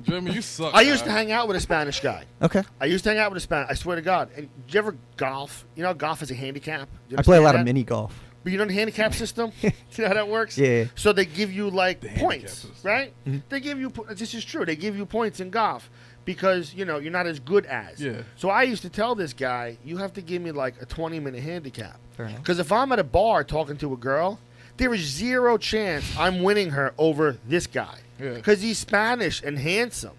Jeremy, you suck. I used to man. hang out with a Spanish guy. Okay. I used to hang out with a Spanish. I swear to God. And do you ever golf? You know, golf is a handicap. Do you I play a understand lot that? of mini golf. But you know the handicap system? You know how that works? Yeah. So they give you like The handicap points, system. right? They give you. This is true. They give you points in golf because you know you're not as good as. Yeah. So I used to tell this guy, you have to give me like a 20-minute handicap. Fair enough. Because if I'm at a bar talking to a girl, there is zero chance I'm winning her over this guy. Yeah. Because he's Spanish and handsome.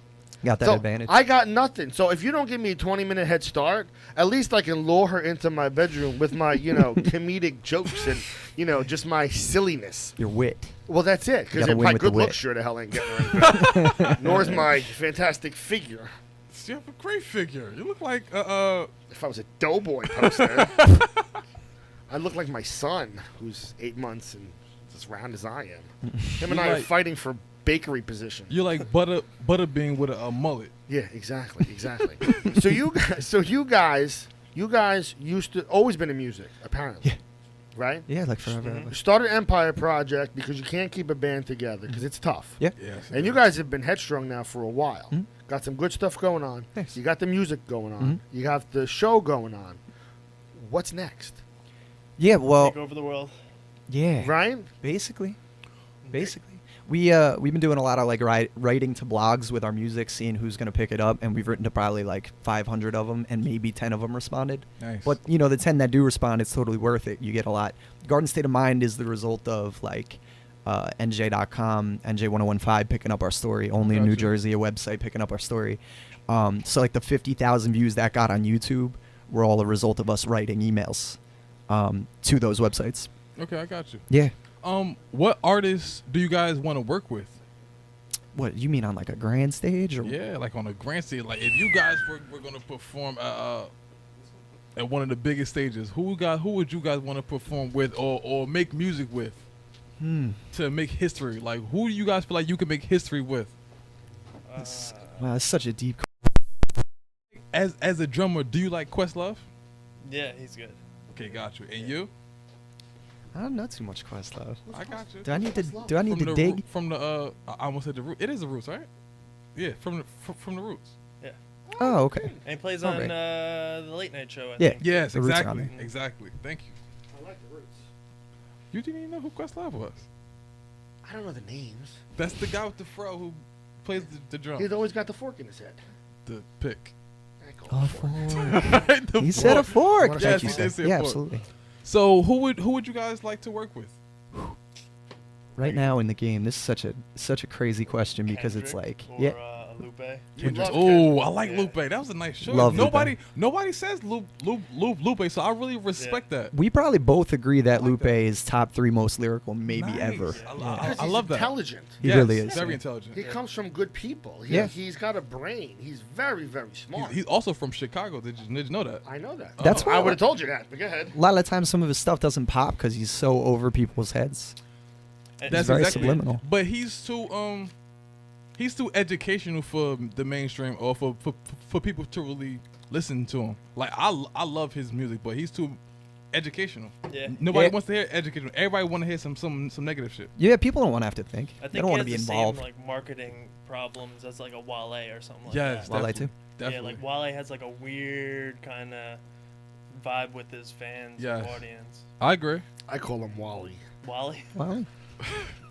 Got that So advantage. I got nothing. So if you don't give me a 20-minute head start, at least I can lure her into my bedroom with my, comedic jokes and, just my silliness. Your wit. Well, that's it. Because gotta win my with the good looks wit. sure the hell ain't getting her. Nor is my fantastic figure. You have a great figure. You look like If I was a doughboy poster, I look like my son, who's 8 months and as round as I am. Him and You I are like- fighting for bakery position. you're like Butterbean with a mullet. Yeah, exactly. so you guys used to always been in music, apparently. Yeah. Right? Yeah, like forever. Mm-hmm. You started Empire Project because you can't keep a band together because it's tough. Yeah. Yes. And you guys have been headstrong now for a while. Mhm. Got some good stuff going on. Thanks. You got the music going on. You have the show going on. What's next? Yeah, well, Take over the world. yeah. Right? Basically. We've been doing a lot of like writing to blogs with our music, seeing who's gonna pick it up, and we've written to probably like 500 of them, and maybe 10 of them responded. Nice. But the 10 that do respond, it's totally worth it. You get a lot. Garden State of Mind is the result of like NJ.com, NJ1015 picking up our story. Only in New Gotcha. Jersey, a website picking up our story. So like the 50,000 views that got on YouTube were all a result of us writing emails to those websites. Okay, I got you. Yeah. What artists do you guys want to work with? What you mean on like a grand stage or? Yeah, like on a grand stage. Like if you guys were gonna perform at one of the biggest stages, who would you guys want to perform with or make music with to make history? Like who do you guys feel like you can make history with? Wow, that's such a deep. As a drummer, do you like Questlove? Yeah, he's good. Okay, got you. And you? I don't know too much Questlove. I got you. Do I need to the dig? from the I almost said the root. It is the Roots, right? Yeah, from the Roots. Oh, okay. And he plays Okay. on the late night show, I Yeah. think. Yes, The Roots are exactly. on there. Exactly. Thank you. I like the roots. You didn't even know who Questlove was. I don't know the names. That's the guy with the fro who plays the drum. He's always got the fork in his head. The pick. I call it A a fork. fork. The He said a fork. Yes, Thank he you, did sir. say a Yeah, fork. absolutely. So who would you guys like to work with? Right now in the game, this is such a crazy question because it's Kendrick like, or, yeah, Lupe. You Kendrick. love Oh, Kendrick. I like Yeah. Lupe. That was a nice show. Love Lupe. Nobody says Lupe, so I really respect that. we probably both agree that like Lupe that. is top 3 most lyrical maybe Nice. ever. I, Yeah. I, Because I he's love that. intelligent. He Yes, really is. very intelligent. He comes from good people. Yeah. He's got a brain. He's very, very smart. He's also from Chicago. Did you know that? I know that. That's why I would have told you that, but go ahead. A lot of times some of his stuff doesn't pop because he's so over people's heads. And That's very exactly it. subliminal. But he's too educational for the mainstream or for people to really listen to him. Like I love his music, but he's too educational. Yeah. Nobody Yeah. wants to hear educational. Everybody want to hear some negative shit. Yeah, people don't want to have to think. I They think don't he want has to be the involved. same like marketing problems as like a Wale or something like Yes, that. Wale definitely, too? Definitely. Yeah, like Wale has like a weird kind of vibe with his fans Yes. and audience. I agree. I call him Wally. Wale. Well,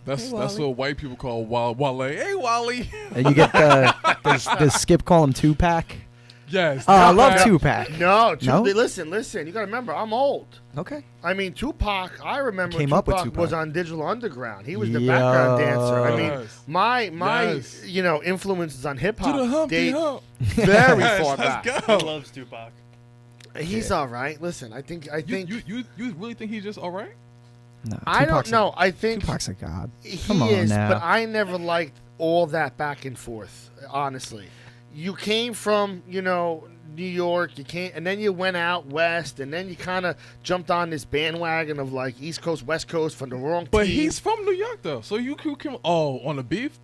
That's Hey, that's Wally. what white people call Wale. Hey, Wally. and you get does Skip call him Tupac? Yes. I love Tupac. Tupac. No, No? listen. You got to remember, I'm old. Okay. I mean, Tupac. I remember Came up with Tupac Tupac. was on Digital Underground. He was the background dancer. I mean, Yes. my Yes. influences on hip To the hop Humpty date Hump. very Yes, far let's back. He go. loves Tupac. He's all right. Listen, I think You really think he's just all right? No, I don't Tupac's a- know. I think Tupac's a god. he Come on is, now. but I never liked all that back and forth. Honestly, you came from New York, you came, and then you went out west, and then you kind of jumped on this bandwagon of like East Coast, West Coast from the wrong But team. he's from New York though, so you can. Oh, on the beef.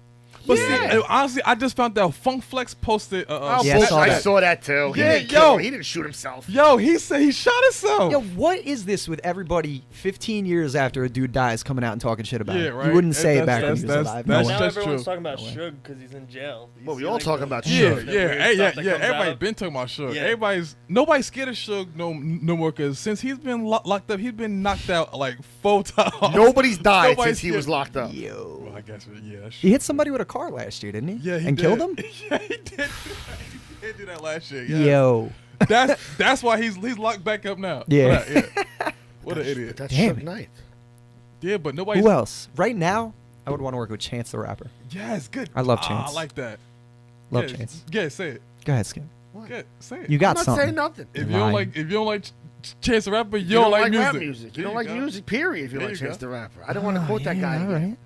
But Yeah. see, honestly, I just found out Funk Flex posted. Oh, Yeah, I saw I that. saw that too. He Yeah, didn't kill yo. him. He didn't shoot himself. Yo, he said he shot himself. Yo, what is this with everybody 15 years after a dude dies coming out and talking shit about Yeah, it? right. You wouldn't say it That's- back when he was that's- alive. that's- No way. Now just everyone's true. talking about No way. Suge because he's in jail. You Well, we see, all like, talking the- about the Yeah, Suge. weird yeah, stuff that comes Everybody out. been talking about Suge. Yeah. Nobody's scared of Suge no more because since he's been locked up, he's been knocked out like 4 times. Nobody's died Nobody's since he was scared. locked up. Yo. Well, I guess yeah. That's He hit somebody with a car last year, didn't he? Yeah, he and did. killed him? Yeah, he did. He did do that last year. Yeah. Yo. That's why he's locked back up now. Yeah. For that, yeah. What an idiot. That's Damn Suge it. Knight. Yeah, but nobody's. Who else? Right now, I would want to work with Chance the Rapper. Yes, good. I love Ah, Chance. I like that. Love yeah, Chance. Yeah, say it. Go ahead, Skip. Yeah, say it. You got I'm not something. saying nothing. if you don't Lying. like Chance the Rapper, You don't like music. rap music. You There don't like go. music, period, if you There like you Chance go. the Rapper. I don't want to quote that guy All again. right.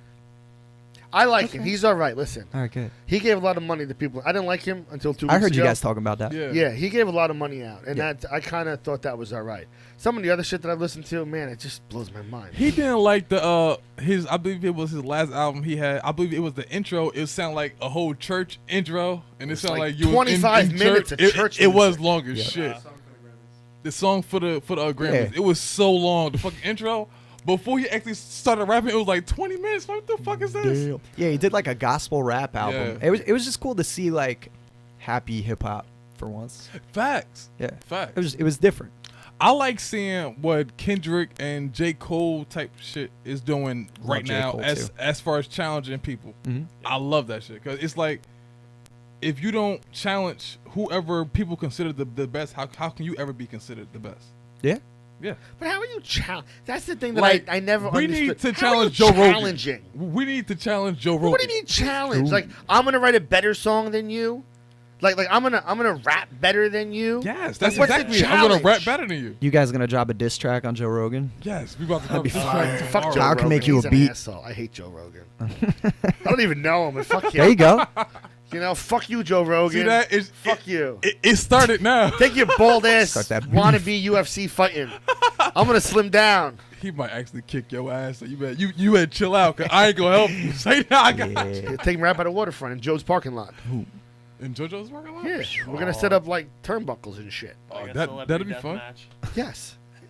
I like him. He's all right. Listen, All right, good. he gave a lot of money to people. I didn't like him until 2 weeks I ago. heard you guys talking about that. Yeah. Yeah, he gave a lot of money out, and Yeah. that I kind of thought that was all right. Some of the other shit that I've listened to, man, it just blows my mind. He didn't like the his. I believe it was his last album he had. I believe it was the intro. It sounded like a whole church intro, and it It's sounded like like you was 25 in minutes church. of church It was music. long as Yeah. shit. The song for the Grammys. Yeah. It was so long. The fucking intro. Before he actually started rapping, it was like 20 minutes. What the fuck is this? Yeah, he did like a gospel rap album. Yeah. It was just cool to see like happy hip hop for once. Facts. Yeah. Facts. It was different. I like seeing what Kendrick and J. Cole type shit is doing right J. now Cole, as too. as far as challenging people. Mhm. I love that shit because it's like if you don't challenge whoever people consider the best, how can you ever be considered the best? Yeah. Yeah, But how are you challenge? That's the thing that Like, I never we understood. need to How are challenge you Joe Rogan. challenging? We need to challenge Joe Rogan. What do you mean challenge? Ooh. Like I'm gonna write a better song than you? Like I'm gonna rap better than you? Yes, Like, that's what's the exactly it. I'm gonna rap challenge? better than you. You guys gonna drop a diss track on Joe Rogan? Yes, we about to That'd be drop this fire. track Fuck tomorrow. Joe How Rogan. can make you He's a an beat? asshole. I hate Joe Rogan. I don't even know him, but fuck him. There you go. You know, fuck you, Joe Rogan. See that? Fuck you. It started now. Take your bald ass Start that beef. wannabe UFC fighting. I'm gonna slim down. He might actually kick your ass. So you better chill out, cause I ain't gonna help you. Say that. I got you. Yeah. Take him right by the waterfront in Joe's parking lot. And JoJo's working lot. Yeah, we're gonna set up like turnbuckles and shit. Like a that- celebrity that'd be death fun. match.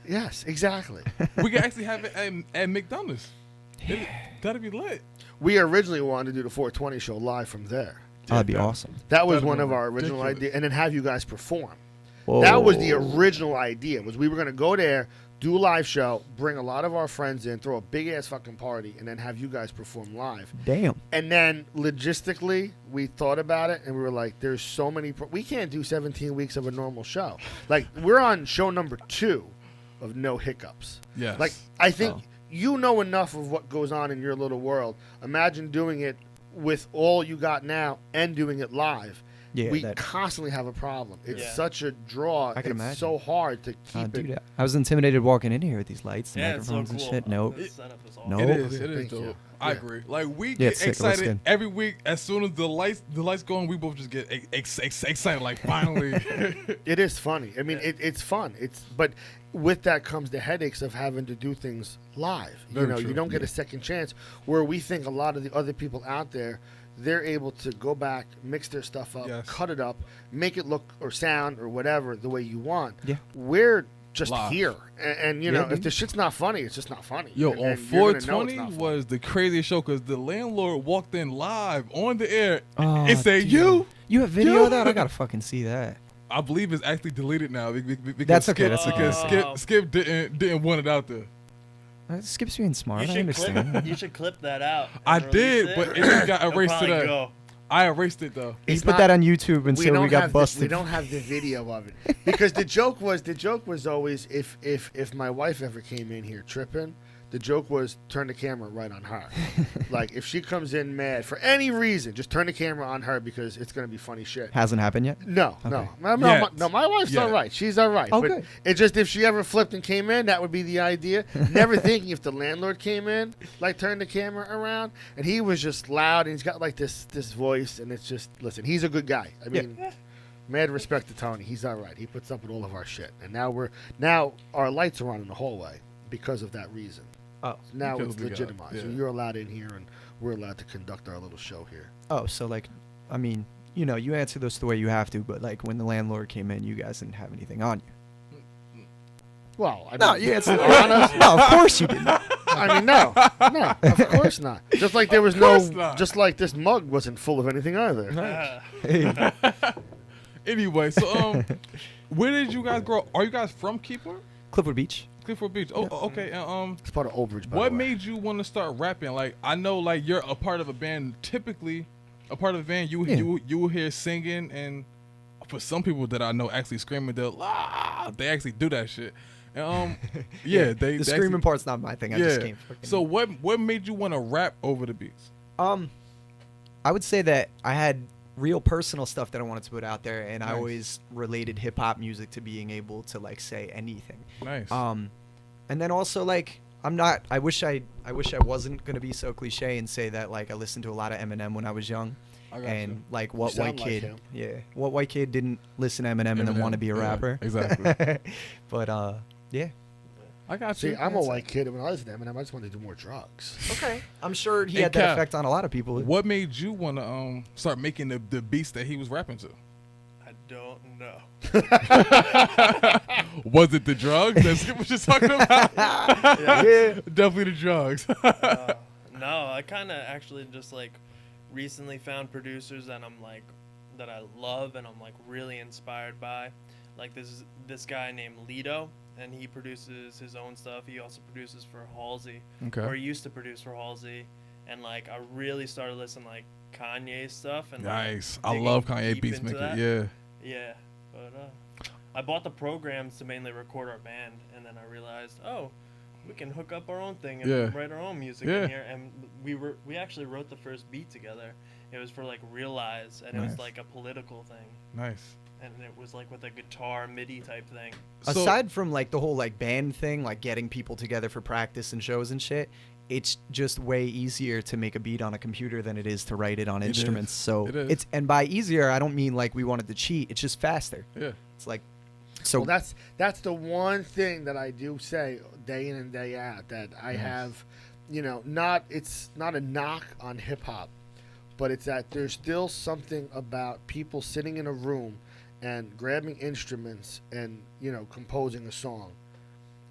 Yes, exactly. We can actually have it at McDonald's. That'd be lit. We originally wanted to do the 420 show live from there. Oh, that'd be awesome. That was That'd one be of our original ridiculous. ideas, and then have you guys perform. Whoa. That was the original idea. Was we were gonna go there, do a live show, bring a lot of our friends in, throw a big ass fucking party, and then have you guys perform live. Damn. And then logistically, we thought about it, and we were like, "There's so many. We can't do 17 weeks of a normal show. Like we're on show number 2 of no hiccups. Yes. Like I think Oh. you know enough of what goes on in your little world. Imagine doing it with all you got now and doing it live. Yeah, we that- constantly have a problem. It's Yeah. such a draw. I can it's imagine. so hard to keep it. Dude, I was intimidated walking in here with these lights and Yeah, it's so microphones cool. and shit. No. The setup is awesome. No. It is. It is Thank you. dope. I Yeah. agree. Like we Yeah, get it's sick. It looks excited good. every week. As soon as the lights go on, we both just get excited. Like finally. It is funny. I mean, it's fun. But with that comes the headaches of having to do things live. Very You true. don't get a second chance. Where we think a lot of the other people out there, they're able to go back, mix their stuff up, Yes. cut it up, make it look or sound or whatever the way you want. Yeah. We're just Live. here, and you Yeah, know, if dude. the shit's not funny, it's just not funny. Yo, And- on and you're gonna know it's 420 not funny. was the craziest show because the landlord walked in live on the air. Oh, it said, dude. "You." You have video You- of that? I gotta fucking see that. I believe it's actually deleted now because That's okay, Skip, that's okay. because Skip didn't want it out there. Skip's being smart. You I should understand. you should clip that out. I and did, release but it. it got It'll erased probably today. go. I erased it though. He It's put not- that on YouTube we until don't we got have busted. we don't have the video of it because the joke was always if my wife ever came in here tripping, the joke was turn the camera right on her. Like if she comes in mad for any reason, just turn the camera on her because it's gonna be funny shit. Hasn't happened yet. No, Okay. no, my wife's all Yet. right. She's all right. Oh, but good. it's just if she ever flipped and came in, that would be the idea. Never thinking if the landlord came in, like turn the camera around, and he was just loud, and he's got like this voice, and it's just listen. He's a good guy. I mean, mad respect to Tony. He's all right. He puts up with all of our shit, and now our lights are on in the hallway because of that reason. Oh. Now Because it's we got- legitimized. yeah. So you're allowed in here, and we're allowed to conduct our little show here. Oh, so like, I mean, you know, you answer this the way you have to, but like when the landlord came in, you guys didn't have anything on you. Well, I No, mean, you answered. honest- No, of course you didn't. I mean, no, of course not. Just like there was course no, not. just like this mug wasn't full of anything either. Hey, Anyway, so where did you guys grow? Are you guys from Keeper? Cliffwood Beach. Clifford Beach. Oh, okay. And, It's part of Old Bridge. By what the way. made you want to start rapping? Like, I know, like, you're a part of a band. Typically, a part of a band, you Yeah. you will hear singing, and for some people that I know, actually screaming, they actually do that shit. And yeah, they The they screaming actually, part's not my thing. I yeah. just came. So what made you want to rap over the beats? I would say that I had real personal stuff that I wanted to put out there, and I Nice. always related hip hop music to being able to like say anything. Nice. And then also like I wish I wasn't gonna be so cliche and say that like I listened to a lot of Eminem when I was young. I got And you. like what You white sound like kid? him. Yeah, what white kid didn't listen to Eminem and then want to be a yeah, rapper? exactly. But yeah. I got See, you. I'm a white kid, and when I listened to Eminem, I just wanted to do more drugs. Okay. I'm sure he Hey, had that Cap, effect on a lot of people. What made you want to start making the beats that he was rapping to? I don't know. Was it the drugs that Skip was just talking about? Yeah. Definitely the drugs. No, I kind of actually just like recently found producers that that I love and I'm like really inspired by. Like this guy named Lido, and he produces his own stuff. He also produces for Halsey, or he used to produce for Halsey. And like I really started listening like Kanye stuff and like, Nice. I digging love Kanye deep Beats into Maker. that. Yeah. Yeah, but I bought the programs to mainly record our band, and then I realized, oh, we can hook up our own thing and Yeah. write our own music Yeah. in here. And we actually wrote the first beat together. It was for like Realize, and it Nice. was like a political thing, Nice. and it was like with a guitar MIDI type thing. So- Aside from like the whole like band thing, like getting people together for practice and shows and shit, it's just way easier to make a beat on a computer than it is to write it on It instruments. is. So It is. it's and by easier, I don't mean like we wanted to cheat. It's just faster. Yeah. It's like so. Well, that's the one thing that I do say day in and day out that I have, it's not a knock on hip hop, but it's that there's still something about people sitting in a room and grabbing instruments and composing a song,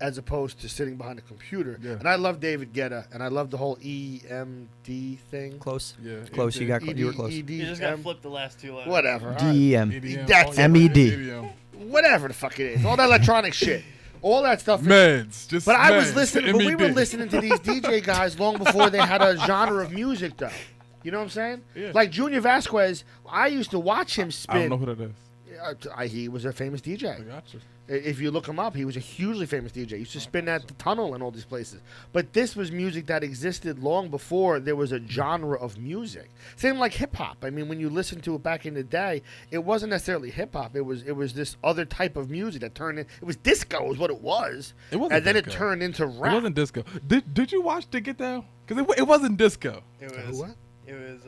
as opposed to sitting behind a computer. Yeah. And I love David Guetta, and I love the whole EMD thing. close. Yeah. Close. You got. You were close. You just got flipped the last two letters. Whatever. all right. DEM. EDM. That's Oh, yeah. MED. EDM. Whatever the fuck it is. All that electronic shit. All that stuff. Meds. Just But I was meds. listening. But we were MED. listening to these DJ guys long before they had a genre of music, though. You know what I'm saying? Yeah. Like Junior Vasquez, I used to watch him I don't spin. know who that is. He was a famous DJ. I got you. If you look him up, he was a hugely famous DJ. He used to spin at the Tunnel and all these places. But this was music that existed long before there was a genre of music. Same like hip hop. I mean, when you listen to it back in the day, it wasn't necessarily hip hop. It was this other type of music that turned in. It was disco, is what it was. It wasn't and then disco. it turned into rap. It wasn't disco. Did you watch the Get Down? Because it wasn't disco. It was What? it was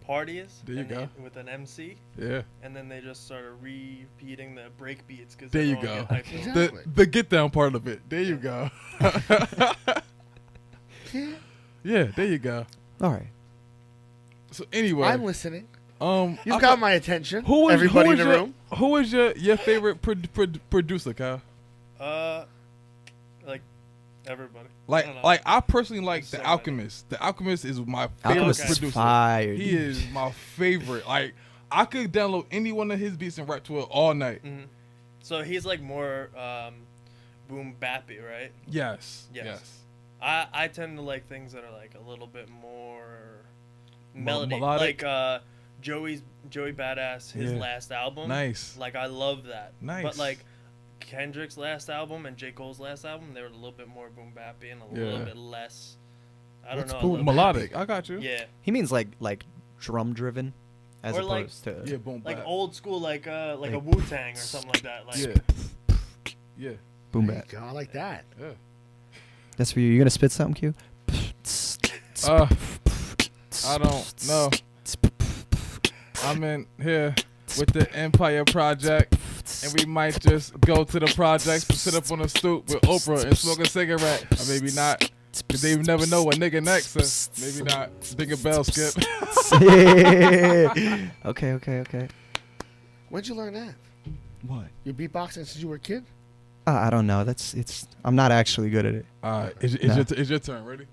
parties. There you and go. with an MC. Yeah. And then they just started repeating the break beats because There you go. Exactly. The Get Down part of it. There you go. Yeah, there you go. All right. So anyway, I'm listening. I You've got my attention. who is Everybody who in is the your, room. Who is your favorite producer, Kyle? Like everybody. Like I don't know. like I personally like There's The so many. Alchemist. The Alchemist is my favorite Alchemist Okay. is producer. fire. He dude. is my favorite. Like I could download any one of his beats and rap to it all night. Mhm. So he's like more boom bappy, right? Yes. Yes. Yes. I tend to like things that are like a little bit more melody. melodic? Like Joey Badass, his Yeah. last album. Nice. Like I love that. Nice. But like Kendrick's last album and J. Cole's last album, they were a little bit more boom bappy and a Yeah. little bit less. I don't What's know. a boom little Melodic. I got you. bit- Yeah. He means like drum driven, as Or, like- opposed to Yeah, boom Like bap. old school, like a Like- Wu Tang or something like that. Like Yeah. Yeah. boom There you bap. go. I like that. Yeah. That's for you. You gonna spit something, Q? I don't know. I'm in here with the Empire Project, and we might just go to the projects, sit up on a stoop with Oprah and smoke a cigarette, or maybe not. Cause they never know what nigga next. So maybe not. Ding a bell, Skip. Okay. When'd you learn that? What? You beatboxing since you were a kid? I don't know. I'm not actually good at it. All right, it's your turn. Ready?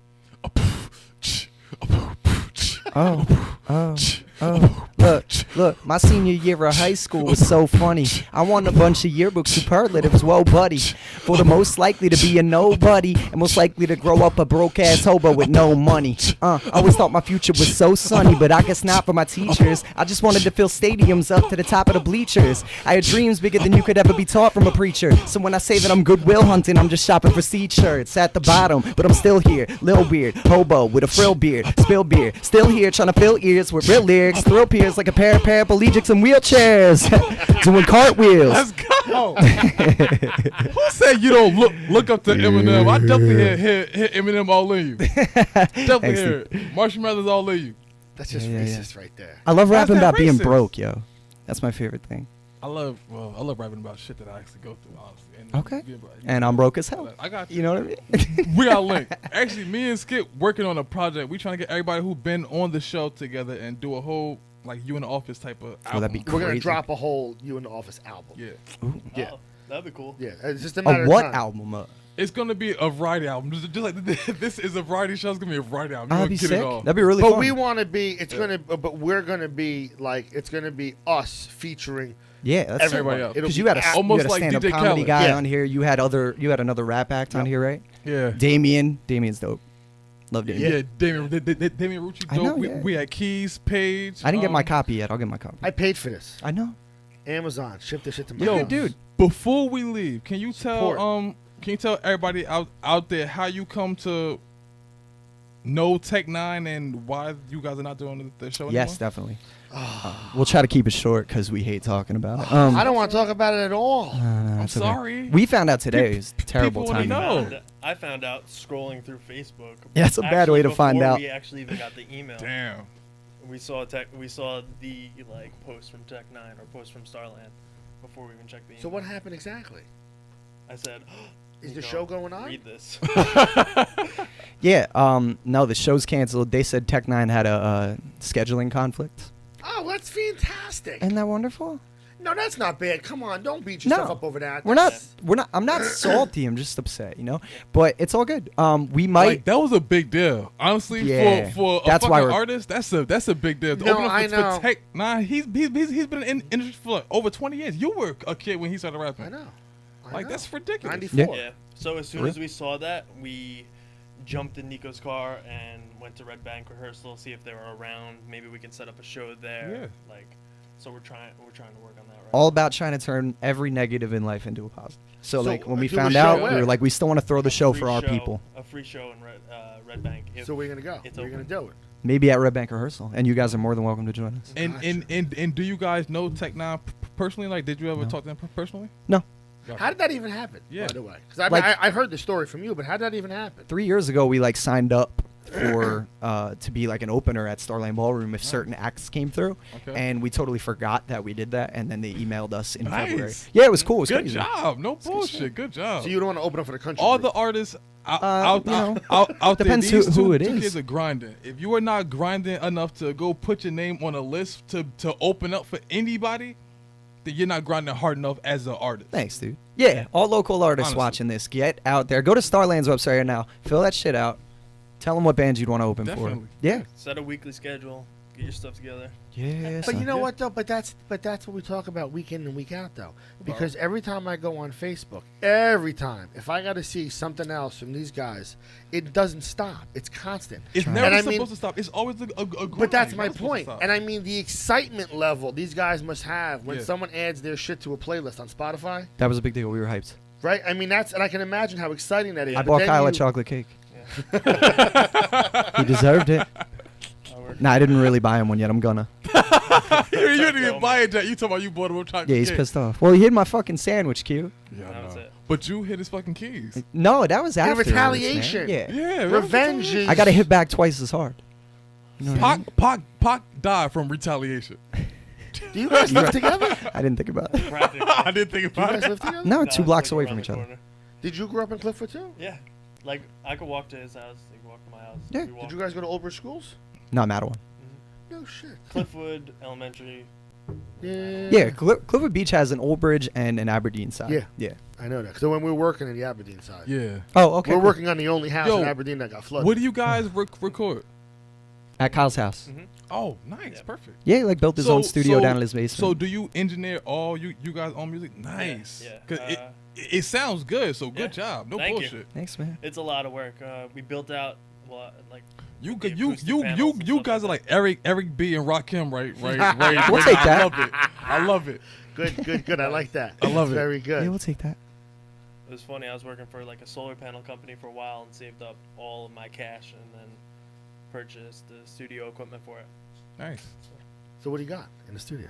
Look, my senior year of high school was so funny. I won a bunch of yearbooks, superlatives, whoa buddy. For the most likely to be a nobody, and most likely to grow up a broke ass hobo with no money. I always thought my future was so sunny, but I guess not for my teachers. I just wanted to fill stadiums up to the top of the bleachers. I had dreams bigger than you could ever be taught from a preacher. So when I say that I'm goodwill hunting, I'm just shopping for seed shirts at the bottom, but I'm still here, Lil Beard, hobo with a frill beard, spill beer, still here trying to fill ears with real lyrics, thrill peers like a pair of paraplegics in wheelchairs, doing cartwheels. Let's go. Who said you don't look up to Eminem? I definitely hear Eminem all in you. Definitely hear it. Marshall Mathers all in you. That's just Yeah. racist right there. I love rapping How's that about being racist? broke, yo. That's my favorite thing. I love rapping about shit that I actually go through, honestly. And Okay. yeah, And I'm broke as hell. I got you. You know what I mean? We got a link. Actually, me and Skip working on a project. We trying to get everybody who been on the show together and do a whole like You in the Office type of album. that'd be We're gonna Crazy. drop a whole You in the Office album. Yeah. Yeah. Oh, that'd be cool. Yeah. It's just a matter A of what time. album? It's gonna be a variety album. Just like this is a variety show. It's gonna be a variety album. That'd You be gonna get sick. it all. That'd be really But fun. we want to be. It's gonna. But we're gonna be like. It's gonna be us featuring Yeah, that's Everybody sick. else. It'll Because be you had a almost you had a like stand-up DJ comedy Khaled. guy Yeah. on here. You had another rap act on here, right? Yeah. Damien's dope. Love Damien. Yeah, Damien Rucci I dope. know, we, yeah. we had Keys, Page. I didn't get my copy yet. I'll get my copy. I paid for this. I know. Amazon shipped this shit to my Yo, house. dude. Before we leave, can you tell Support. can you tell everybody out there how you come to know Tech Nine and why you guys are not doing the show anymore? Yes, definitely. We'll try to keep it short because we hate talking about it. I don't want to talk about it at all. I'm it's okay. sorry. We found out today. It's terrible people wanna timing. know. I found out scrolling through Facebook. Yeah, it's a bad way to find before out. We actually even got the email. Damn. We saw the like post from Tech Nine or post from Starland before we even checked the email. So what happened exactly? I said, Is the Nico, show going on? Read this. Yeah. No, the show's canceled. They said Tech Nine had a scheduling conflict. Oh, that's fantastic. Isn't that wonderful? No, that's not bad. Come on, don't beat yourself No. up over that. We're not. I'm not salty. I'm just upset. You know. But it's all good. We might. Like that was a big deal, honestly. Yeah. For a That's why fucking we're- artist, that's a big deal. To No, open up I for know. Tech Nine, he's been in industry for like over 20 years. You were a kid when he started rapping. I know. I Like know. that's ridiculous. 94. Yeah. So as soon Really? as we saw that, we jumped in Nico's car and went to Red Bank rehearsal, see if they were around. Maybe we can set up a show there. Yeah. Like, so we're trying to work on that. Right all about trying to turn every negative in life into a positive. So like when we do a found show out, where? we were like, we still want to throw the now. show Free for our show- people. A free show in Red Bank. If So we're gonna go. It's We're gonna open. do it. Maybe at Red Bank rehearsal, and you guys are more than welcome to join us. And do you guys know Tech Nine personally? Like, did you ever No. talk to them personally? No. How did that even happen? Yeah. By the way, because I, Like- I heard the story from you, but how did that even happen? 3 years ago, we like signed up for to be like an opener at Starland Ballroom if certain acts came through, Okay. and we totally forgot that we did that, and then they emailed us in Nice. February. Yeah, it was cool. It was Good crazy. job. No good bullshit. shit. Good job. So you don't want to open up for the country? All group. the artists out you know, out there, depends these who two it is. kids are grinding. If you are not grinding enough to go put your name on a list to open up for anybody, then you're not grinding hard enough as an artist. Thanks, dude. Yeah, all local artists Honestly. watching this, get out there. Go to Starland's website right now. Fill that shit out. Tell them what bands you'd want to open Definitely. for. Yeah. set a weekly schedule, Get your stuff together. Yeah. But you son. know what though? But that's what we talk about week in and week out though. Because every time I go on Facebook, every time, if I got to see something else from these guys, it doesn't stop. It's constant. It's And never I supposed mean- to stop. It's always a grind. But that's my Never supposed to point. stop. And I mean the excitement level these guys must have when Yeah. someone adds their shit to a playlist on Spotify, That was a big deal. We were hyped. right? I mean and I can imagine how exciting that is. I But bought then Kyle a you- chocolate cake. He deserved it. Nah, I didn't really buy him one yet. I'm gonna. you didn't even buy it, Jack. You talking about you bought him a chocolate Yeah, he's cake. pissed off. Well, he hid my fucking sandwich, Q. Yeah, I That was know. it. But you hit his fucking keys. No, that was after. retaliation. Yeah. Yeah, Revenge is I got to hit back twice as hard. You know what I mean? Pac died from retaliation. Do you guys live together? I didn't think about it. Practically. I didn't think Do you about guys it. live together? No, No, 2 it's blocks like away around from the each other. corner. Did you grow up in Clifford too? Yeah. Like, I could walk to his house. He could walk to my house. Yeah. We Did walked you guys go to Old Bridge schools? No, Mattawa. No shit. Cliffwood Elementary. Yeah, Clifford Beach has an Old Bridge and an Aberdeen side. Yeah. Yeah. I know that. So when we were working in the Aberdeen side, Yeah. Oh, okay. we're cool. working on the only house Yo, in Aberdeen that got flooded. What do you guys record? At Kyle's house. Oh, nice, Yeah. perfect. Yeah, he like built his own studio down in his basement. So do you engineer all you guys own music? Nice. yeah. 'Cause it sounds good. So good yeah. job. No Thank you. bullshit. Thanks, man. It's a lot of work. We built out, like, You the you acoustic you panels you and you stuff guys are like like Eric B and Rakim, right? We'll take I that. love it. I love it. Good. I like that. I love It's it. Very good. Yeah, we'll take that. it was funny. I was working for like a solar panel company for a while and saved up all of my cash and then purchased the studio equipment for it. Nice. So what do you got in the studio?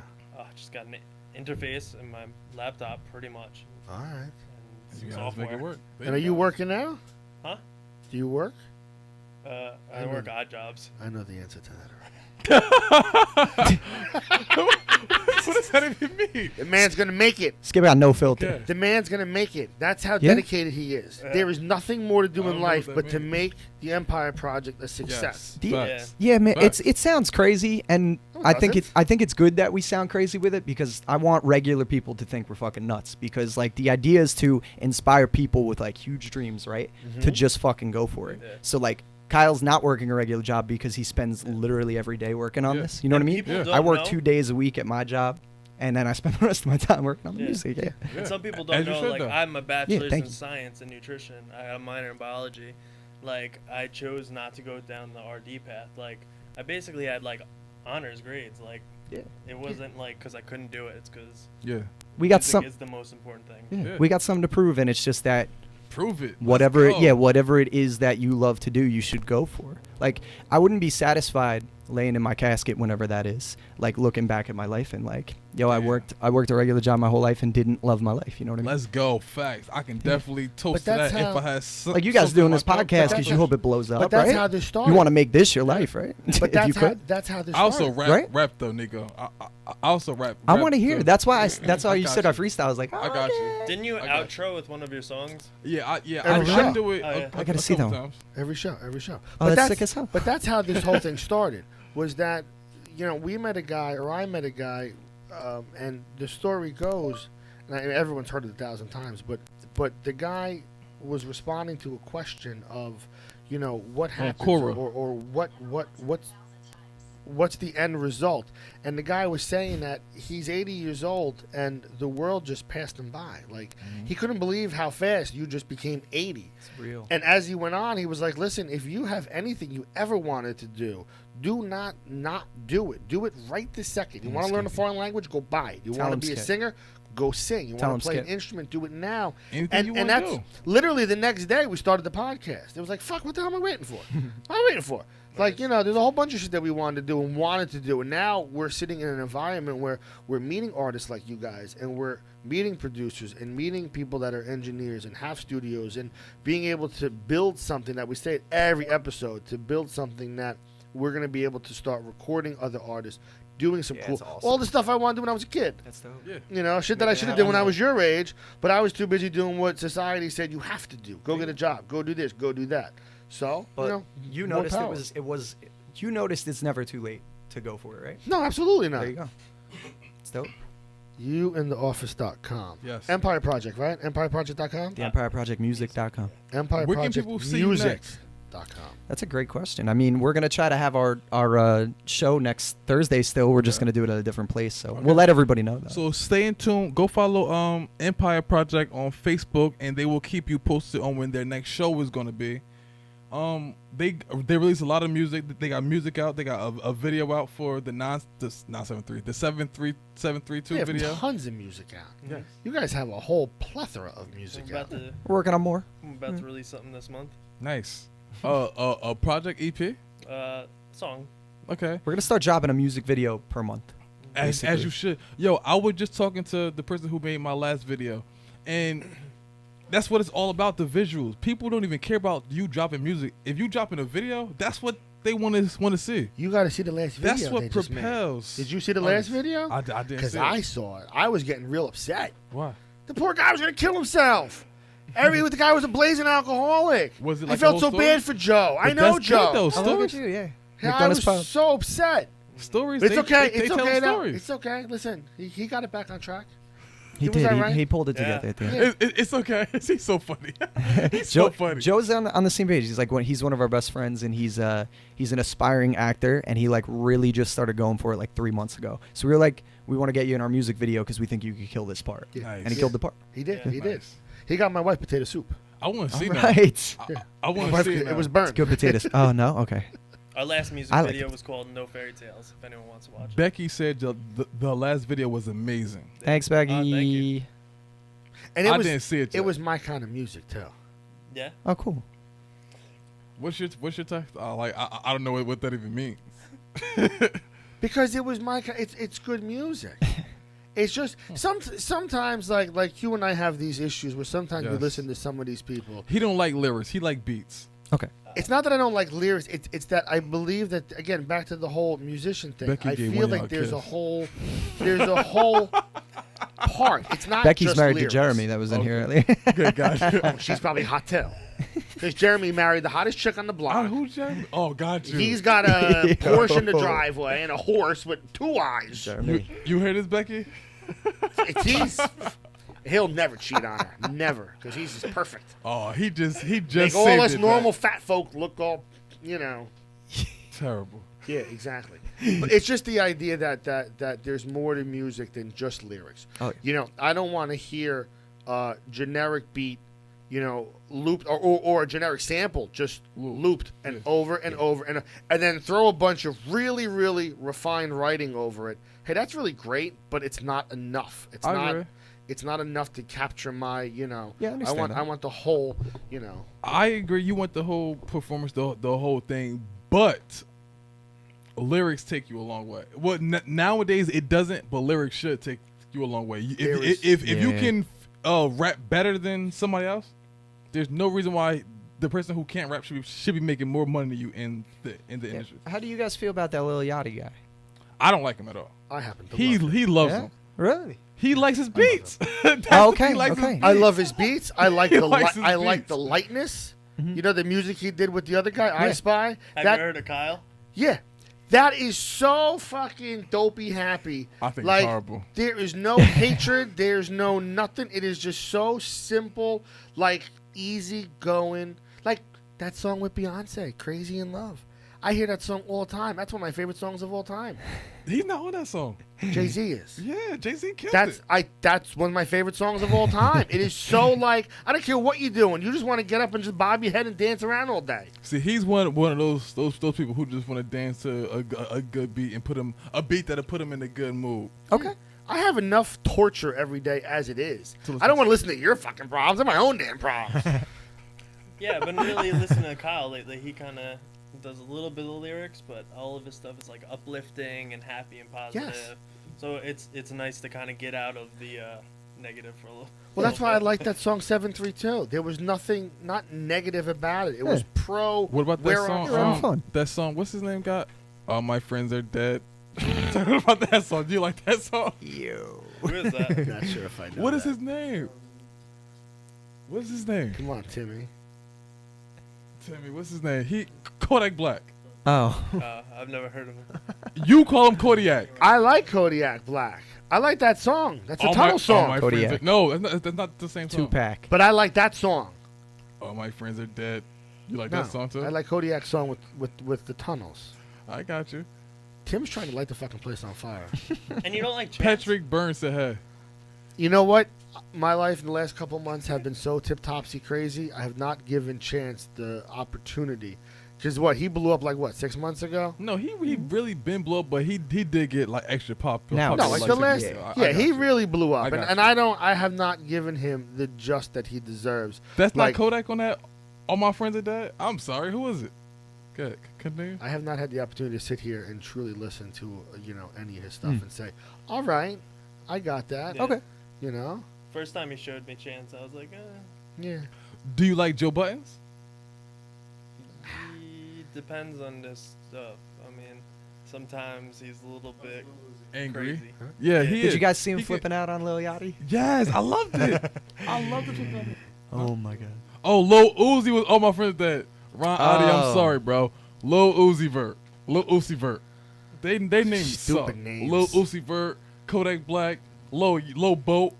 Just got an interface in my laptop, pretty much, All right. and some You guys software. make it work. There And are you working now? Huh? Do you work? I work odd jobs. I know the answer to that already. What does that even mean? The man's gonna make it. Skip out no filter. Okay. The man's gonna make it. That's how Yeah. dedicated he is. There is nothing more to do I don't in know life what that but to means. make the Empire Project a success. Yes. Yeah. Facts. Yeah, man, Facts. it sounds crazy, and No, I think doesn't. it's good that we sound crazy with it because I want regular people to think we're fucking nuts. Because like the idea is to inspire people with like huge dreams, right? To just fucking go for it. Yeah. So like Kyle's not working a regular job because he spends literally every day working on Yeah. this. You know what I mean? People Yeah. don't I work know, 2 days a week at my job, and then I spend the rest of my time working on the Yeah. music. Yeah. And some people As don't you know, should, like, though. I have my bachelor's thank in you. science and nutrition. I have a minor in biology. Like, I chose not to go down the RD path. Like, I basically had, like, honors grades. Like, Yeah. it wasn't, like, because I couldn't do it. It's because Yeah. We got music some. is the most important thing. Yeah. Yeah. We got something to prove, and it's just that Prove it. Let's whatever go. whatever it is that you love to do, you should go for. Like I wouldn't be satisfied laying in my casket whenever that is, like looking back at my life and like, yo, I Yeah. worked a regular job my whole life and didn't love my life. You know what I mean? Let's go. Facts. I can definitely toast to that's that how- if I had Like you guys doing this podcast that's because you how- hope it blows up, But that's right? how this started. You want to make this your life, right? But if you could. that's how this I also started. rap Right? though, nigga. I also rap. I rap, want to hear. too. That's why. That's why I you got said you. our freestyle. I was like, I got you. Didn't you I got outro with one of your songs? Yeah, I Every show. do it. Oh, yeah. I gotta see that couple one. times. Every show. Oh, that's sick as hell. But that's how this whole thing started. Was that, we met a guy, or I met a guy, and the story goes, and everyone's heard it 1,000 times, but the guy was responding to a question of, what happens Quora. or what's the end result, and the guy was saying that he's 80 years old and the world just passed him by. Like he couldn't believe how fast you just became 80. It's real. And as he went on, he was like, listen, if you have anything you ever wanted to do not do it. Do it right this second. You want to learn a foreign language? Go buy it. You Tell want him to be a skip. singer? Go sing. You Tell want him to play an skip. instrument? Do it now. Anything you And wanna that's do. literally the next day we started the podcast. It was like, fuck, what the hell am I waiting for? What am I waiting for? Like, there's a whole bunch of shit that we wanted to do and wanted to do. And now we're sitting in an environment where we're meeting artists like you guys, and we're meeting producers and meeting people that are engineers and have studios, and being able to build something that we say at every episode, to build something that we're going to be able to start recording other artists, doing some Yeah, cool, it's awesome. all the stuff I wanted to do when I was a kid. That's dope. Yeah. Shit that I should have done when I was your age, but I was too busy doing what society said you have to do. Go get a job. Go do this. Go do that. So, But you more noticed power. you noticed it's never too late to go for it, right? No, absolutely not. There you go. It's dope. youintheoffice.com. Yes. Empire Project, right? EmpireProject.com? The EmpireProjectMusic.com. Empire Where can Project people see you Music. next? That's a great question. I mean, we're gonna try to have our show next Thursday. Still, we're just gonna do it at a different place, so we'll let everybody know that. So stay in tune. Go follow Empire Project on Facebook, and they will keep you posted on when their next show is going to be. They release a lot of music. They got music out. They got a video out for the 732 They have video. tons of music out. Yes. You guys have a whole plethora of music I'm out. about to We're working on more. release something this month. Nice. A project EP. Song. Okay. We're gonna start dropping a music video per month. As basically. you should. Yo, I was just talking to the person who made my last video, and that's what it's all about, the visuals. People don't even care about you dropping music. If you dropping a video, that's what they want to see. You got to see the last video. That's what they just made. propels. Did you see the last video? I didn't Because see I it. saw it. I was getting real upset. Why? The poor guy was gonna kill himself. The guy was a blazing alcoholic. Was it I like a felt whole so story? bad for Joe. I But know that's Joe. good, though. Oh, look at Stories. you, yeah. Yeah, McDonald's I was Pub. so upset. Stories. It's okay. They It's tell okay now. stories. It's okay. Listen, he got it back on track. He Was did. that He, right? he pulled it Yeah. together at the end. It's okay. He's so funny. He's so funny. Joe's on the same page. He's like he's one of our best friends, and he's an aspiring actor, and he like really just started going for it like 3 months ago. So we were like, we want to get you in our music video because we think you could kill this part, Yeah. Nice. and he killed the part. He did. Yeah. He did. Nice. He got my wife potato soup. I want to see All that. right, I want My to wife- see that. it was burnt. good potatoes. Oh no, okay. Our last music I like video it. was called No Fairy Tales, if anyone wants to watch it. Becky said the last video was amazing. Thanks, Becky. thank you. And it I was, didn't see it. It was my kind of music too. Yeah. Oh, cool. What's your text? I don't know what that even means. Because it was my kind. It's good music. It's just sometimes like you and I have these issues where sometimes we Yes. listen to some of these people. He don't like lyrics. He like beats. Okay. It's not that I don't like lyrics. It's that I believe that, again, back to the whole musician thing. Becky I gave feel one like y'all there's a kiss. whole part. It's not Becky's just married lyrics. to Jeremy. That was in here earlier. Good God. She's probably hot too. Because Jeremy married the hottest chick on the block. Who's Jeremy? Oh, got you. He's got a Porsche in the driveway and a horse with 2 eyes. Jeremy. You heard this, Becky? He'll never cheat on her. Never. Because he's just perfect. Oh, he just Make all saved us it normal back. fat folk look all, you know. Terrible. Yeah, exactly. But it's just the idea that there's more to music than just lyrics. Oh, yeah. You know, I don't want to hear a generic beat, you know, looped or a generic sample just looped and over and over and then throw a bunch of really, really refined writing over it. Hey, that's really great, but it's not enough. It's I not. agree. It's not enough to capture my, you know. Yeah, I understand that. I want the whole, you know. I agree. You want the whole performance, the whole thing, but lyrics take you a long way. Well, nowadays it doesn't, but lyrics should take you a long way. There is- If you Yeah. can rap better than somebody else, there's no reason why the person who can't rap should be making more money than you in the Yeah. industry. How do you guys feel about that Lil Yachty guy? I don't like him at all. I happen to He love it. he loves Yeah? him. Really? He likes his beats. That's Oh, the thing, okay, he likes his okay. beats. I love his beats. I like He the likes his I like beats. the lightness. You know the music he did with the other guy, I Yeah. Spy. Have That you heard of Kyle? yeah, that is so fucking dopey happy. I think it's like horrible. there is no hatred. There's no nothing. It is just so simple, like easy going. Like that song with Beyonce, "Crazy in Love." I hear that song all the time. That's one of my favorite songs of all time. He's not on that song. Jay-Z is. Yeah, Jay-Z killed That's it. that's one of my favorite songs of all time. It is so like I don't care what you're doing. You just want to get up and just bob your head and dance around all day. See, he's one of those people who just want to dance to a good beat and put him a beat that'll put him in a good mood. Okay. I have enough torture every day as it is. So I don't want to listen to your fucking problems. They're my own damn problems. Yeah, I've been really listening to Kyle lately. He kind of does a little bit of lyrics, but all of his stuff is like uplifting and happy and positive. Yes. So it's nice to kind of get out of the negative for a little. Well, that's why I like that song 732. There was nothing not negative about it. It was pro. What about that where song? I'm You're having from. fun. That song, what's his name got? All my friends are dead. Talking about that song. Do you like that song? You. Who is that? Not sure if I know. What is that. his name? What's his name? Come on, Timmy. Timmy, what's his name? He Kodak Black. Oh. I've never heard of him. You call him Kodiak. I like Kodiak Black. I like that song. That's a All tunnel my song. friends Kodiak. are- no, that's not the same song. Tupac. But I like that song. All my friends are dead. You like No, that song too? I like Kodiak's song with the tunnels. I got you. Tim's trying to light the fucking place on fire. And you don't like Chance. Patrick Burns said, "Hey, You know what? My life in the last couple months have been so tip-topsy crazy. I have not given Chance the opportunity. Because what, he blew up like what, 6 months ago? no, he really been blow up, but he did get like extra pop. Now- No, popular, like the last. six years ago. I Yeah, got he you. really blew I up, got and you. I have not given him the just that he deserves. That's like, not Kodak on that. All my friends are dead. I'm sorry. Who is it? Good. Continue. I have not had the opportunity to sit here and truly listen to any of his stuff and say, all right, I got that. Yeah. Okay. You know, First time he showed me Chance, I was like, yeah. Do you like Joe Buttons? he depends on this stuff. I mean, sometimes he's a little bit Angry. crazy. Yeah, he Did is. you guys see him He flipping out on Lil Yachty? Yes, I loved it. I loved it. Oh my god. Oh, Lil Uzi was all my friends that. Ron Adi, I'm Oh. sorry, bro. Lil Uzi Vert. Lil Uzi Vert. They named Stupid suck. names. Lil Uzi Vert, Kodak Black, Low Boat.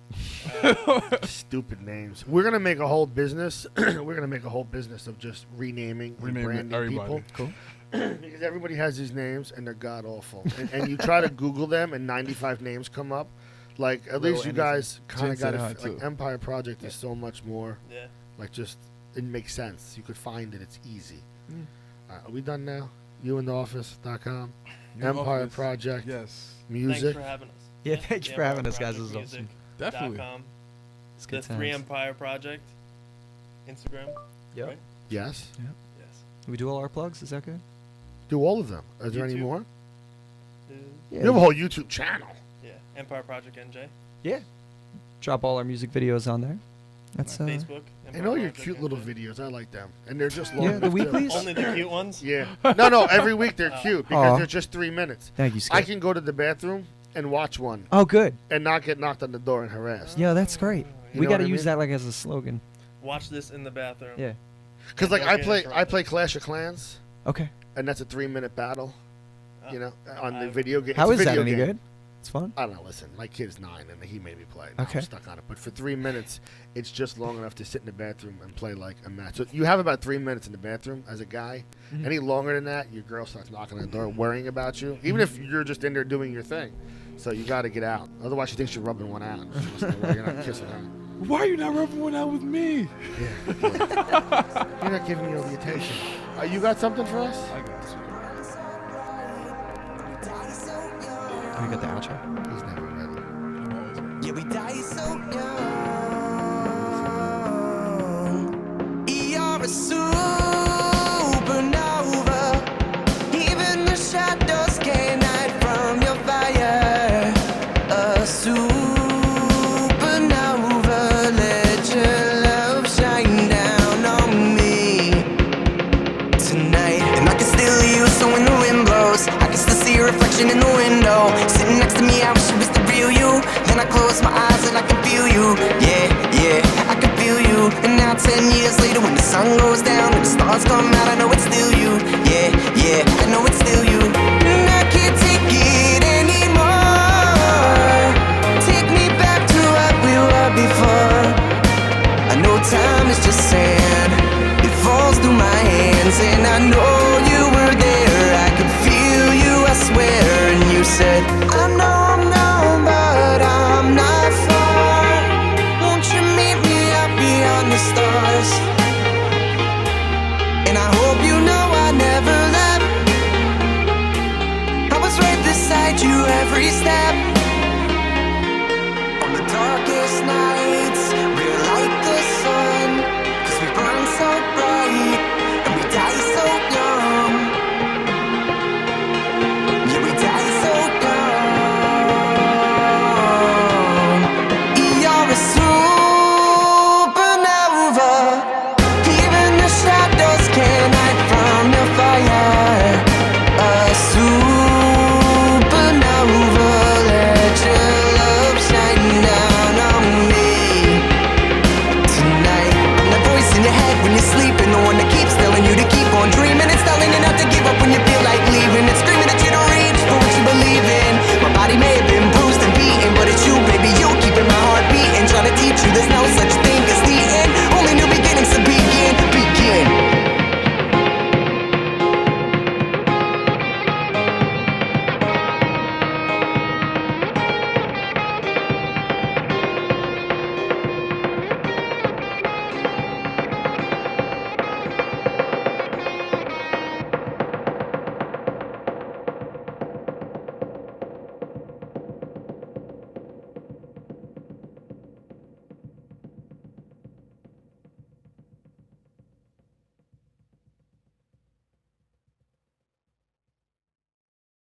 Stupid names. We're gonna make a whole business. We're gonna make a whole business of just renaming and Renaming branding everybody. people. Cool. Because everybody has these names and they're god awful. And you try to Google them and 95 names come up. Like at Lil least you anything. guys kind of Jen got said it. hi, Like too. Empire Project is so much more. Yeah. Like just it makes sense. You could find it. It's easy. Mm. Are we done now? Youintheoffice.com. New Empire Office. Project. Yes, Thanks Music. for having us. Yeah, thanks the for having Empire us, guys. This Project is awesome. Music definitely. .com, It's the good 3 times. Empire Project, Instagram. Yep. Right? Yes. Yes. We do all our plugs. Is that good? Do all of them. Is there any YouTube. more? Uh, Yeah. You have a whole YouTube channel. yeah. Empire Project NJ. Yeah. Drop all our music videos on there. That's Facebook. And Empire all your Project cute little NJ. videos. I like them. And they're just long. Yeah, the enough to- weeklies? Only the cute ones. Yeah. No, every week they're cute because Aw. they're just 3 minutes. Thank you, I Skip. can go to the bathroom and watch one Oh, good. and not get knocked on the door and harassed. Yeah, that's great. You We know got to what I use mean? that like as a slogan. Watch this in the bathroom. Yeah. Because like Don't I get play interrupted. Clash of Clans, Okay. and that's a 3-minute battle. Oh. You know, on the I've- video game. How It's a is that? video Any game. good? It's fun. I don't know. Listen, my kid's 9, and he made me play. Now Okay. I'm stuck on it. But for 3 minutes, it's just long enough to sit in the bathroom and play like a match. So you have about 3 minutes in the bathroom as a guy. Mm-hmm. Any longer than that, your girl starts knocking on the door, worrying about you, even if you're just in there doing your thing. So you got to get out. Otherwise, she thinks you're rubbing one out. She wants to know why you're not kissing her. Why are you not rubbing one out with me? You're not giving me all the attention. You got something for us? I got you. We got the outro. He's never ready. Yeah, we die so young. You're a supernova. Even the shadows can't hide from your fire. A supernova. Let your love shine down on me tonight. And I can still hear you, so when the wind blows, I can still see your reflection in the window. Sitting next to me, I wish it was the real you. Then I close my eyes and I can feel you. Yeah, I can feel you. And now 10 years later, when the sun goes down and the stars come out, I know it's still you. Yeah, I know it's still you. And I can't take it anymore. Take me back to what we were before. I know time is just sand. It falls through my hands, and I know you were there. I could feel you, I swear. And you said, I know I'm down, but I'm not far. Won't you meet me up beyond the stars? And I hope you know I never left. I was right beside you every step. On the darkest night,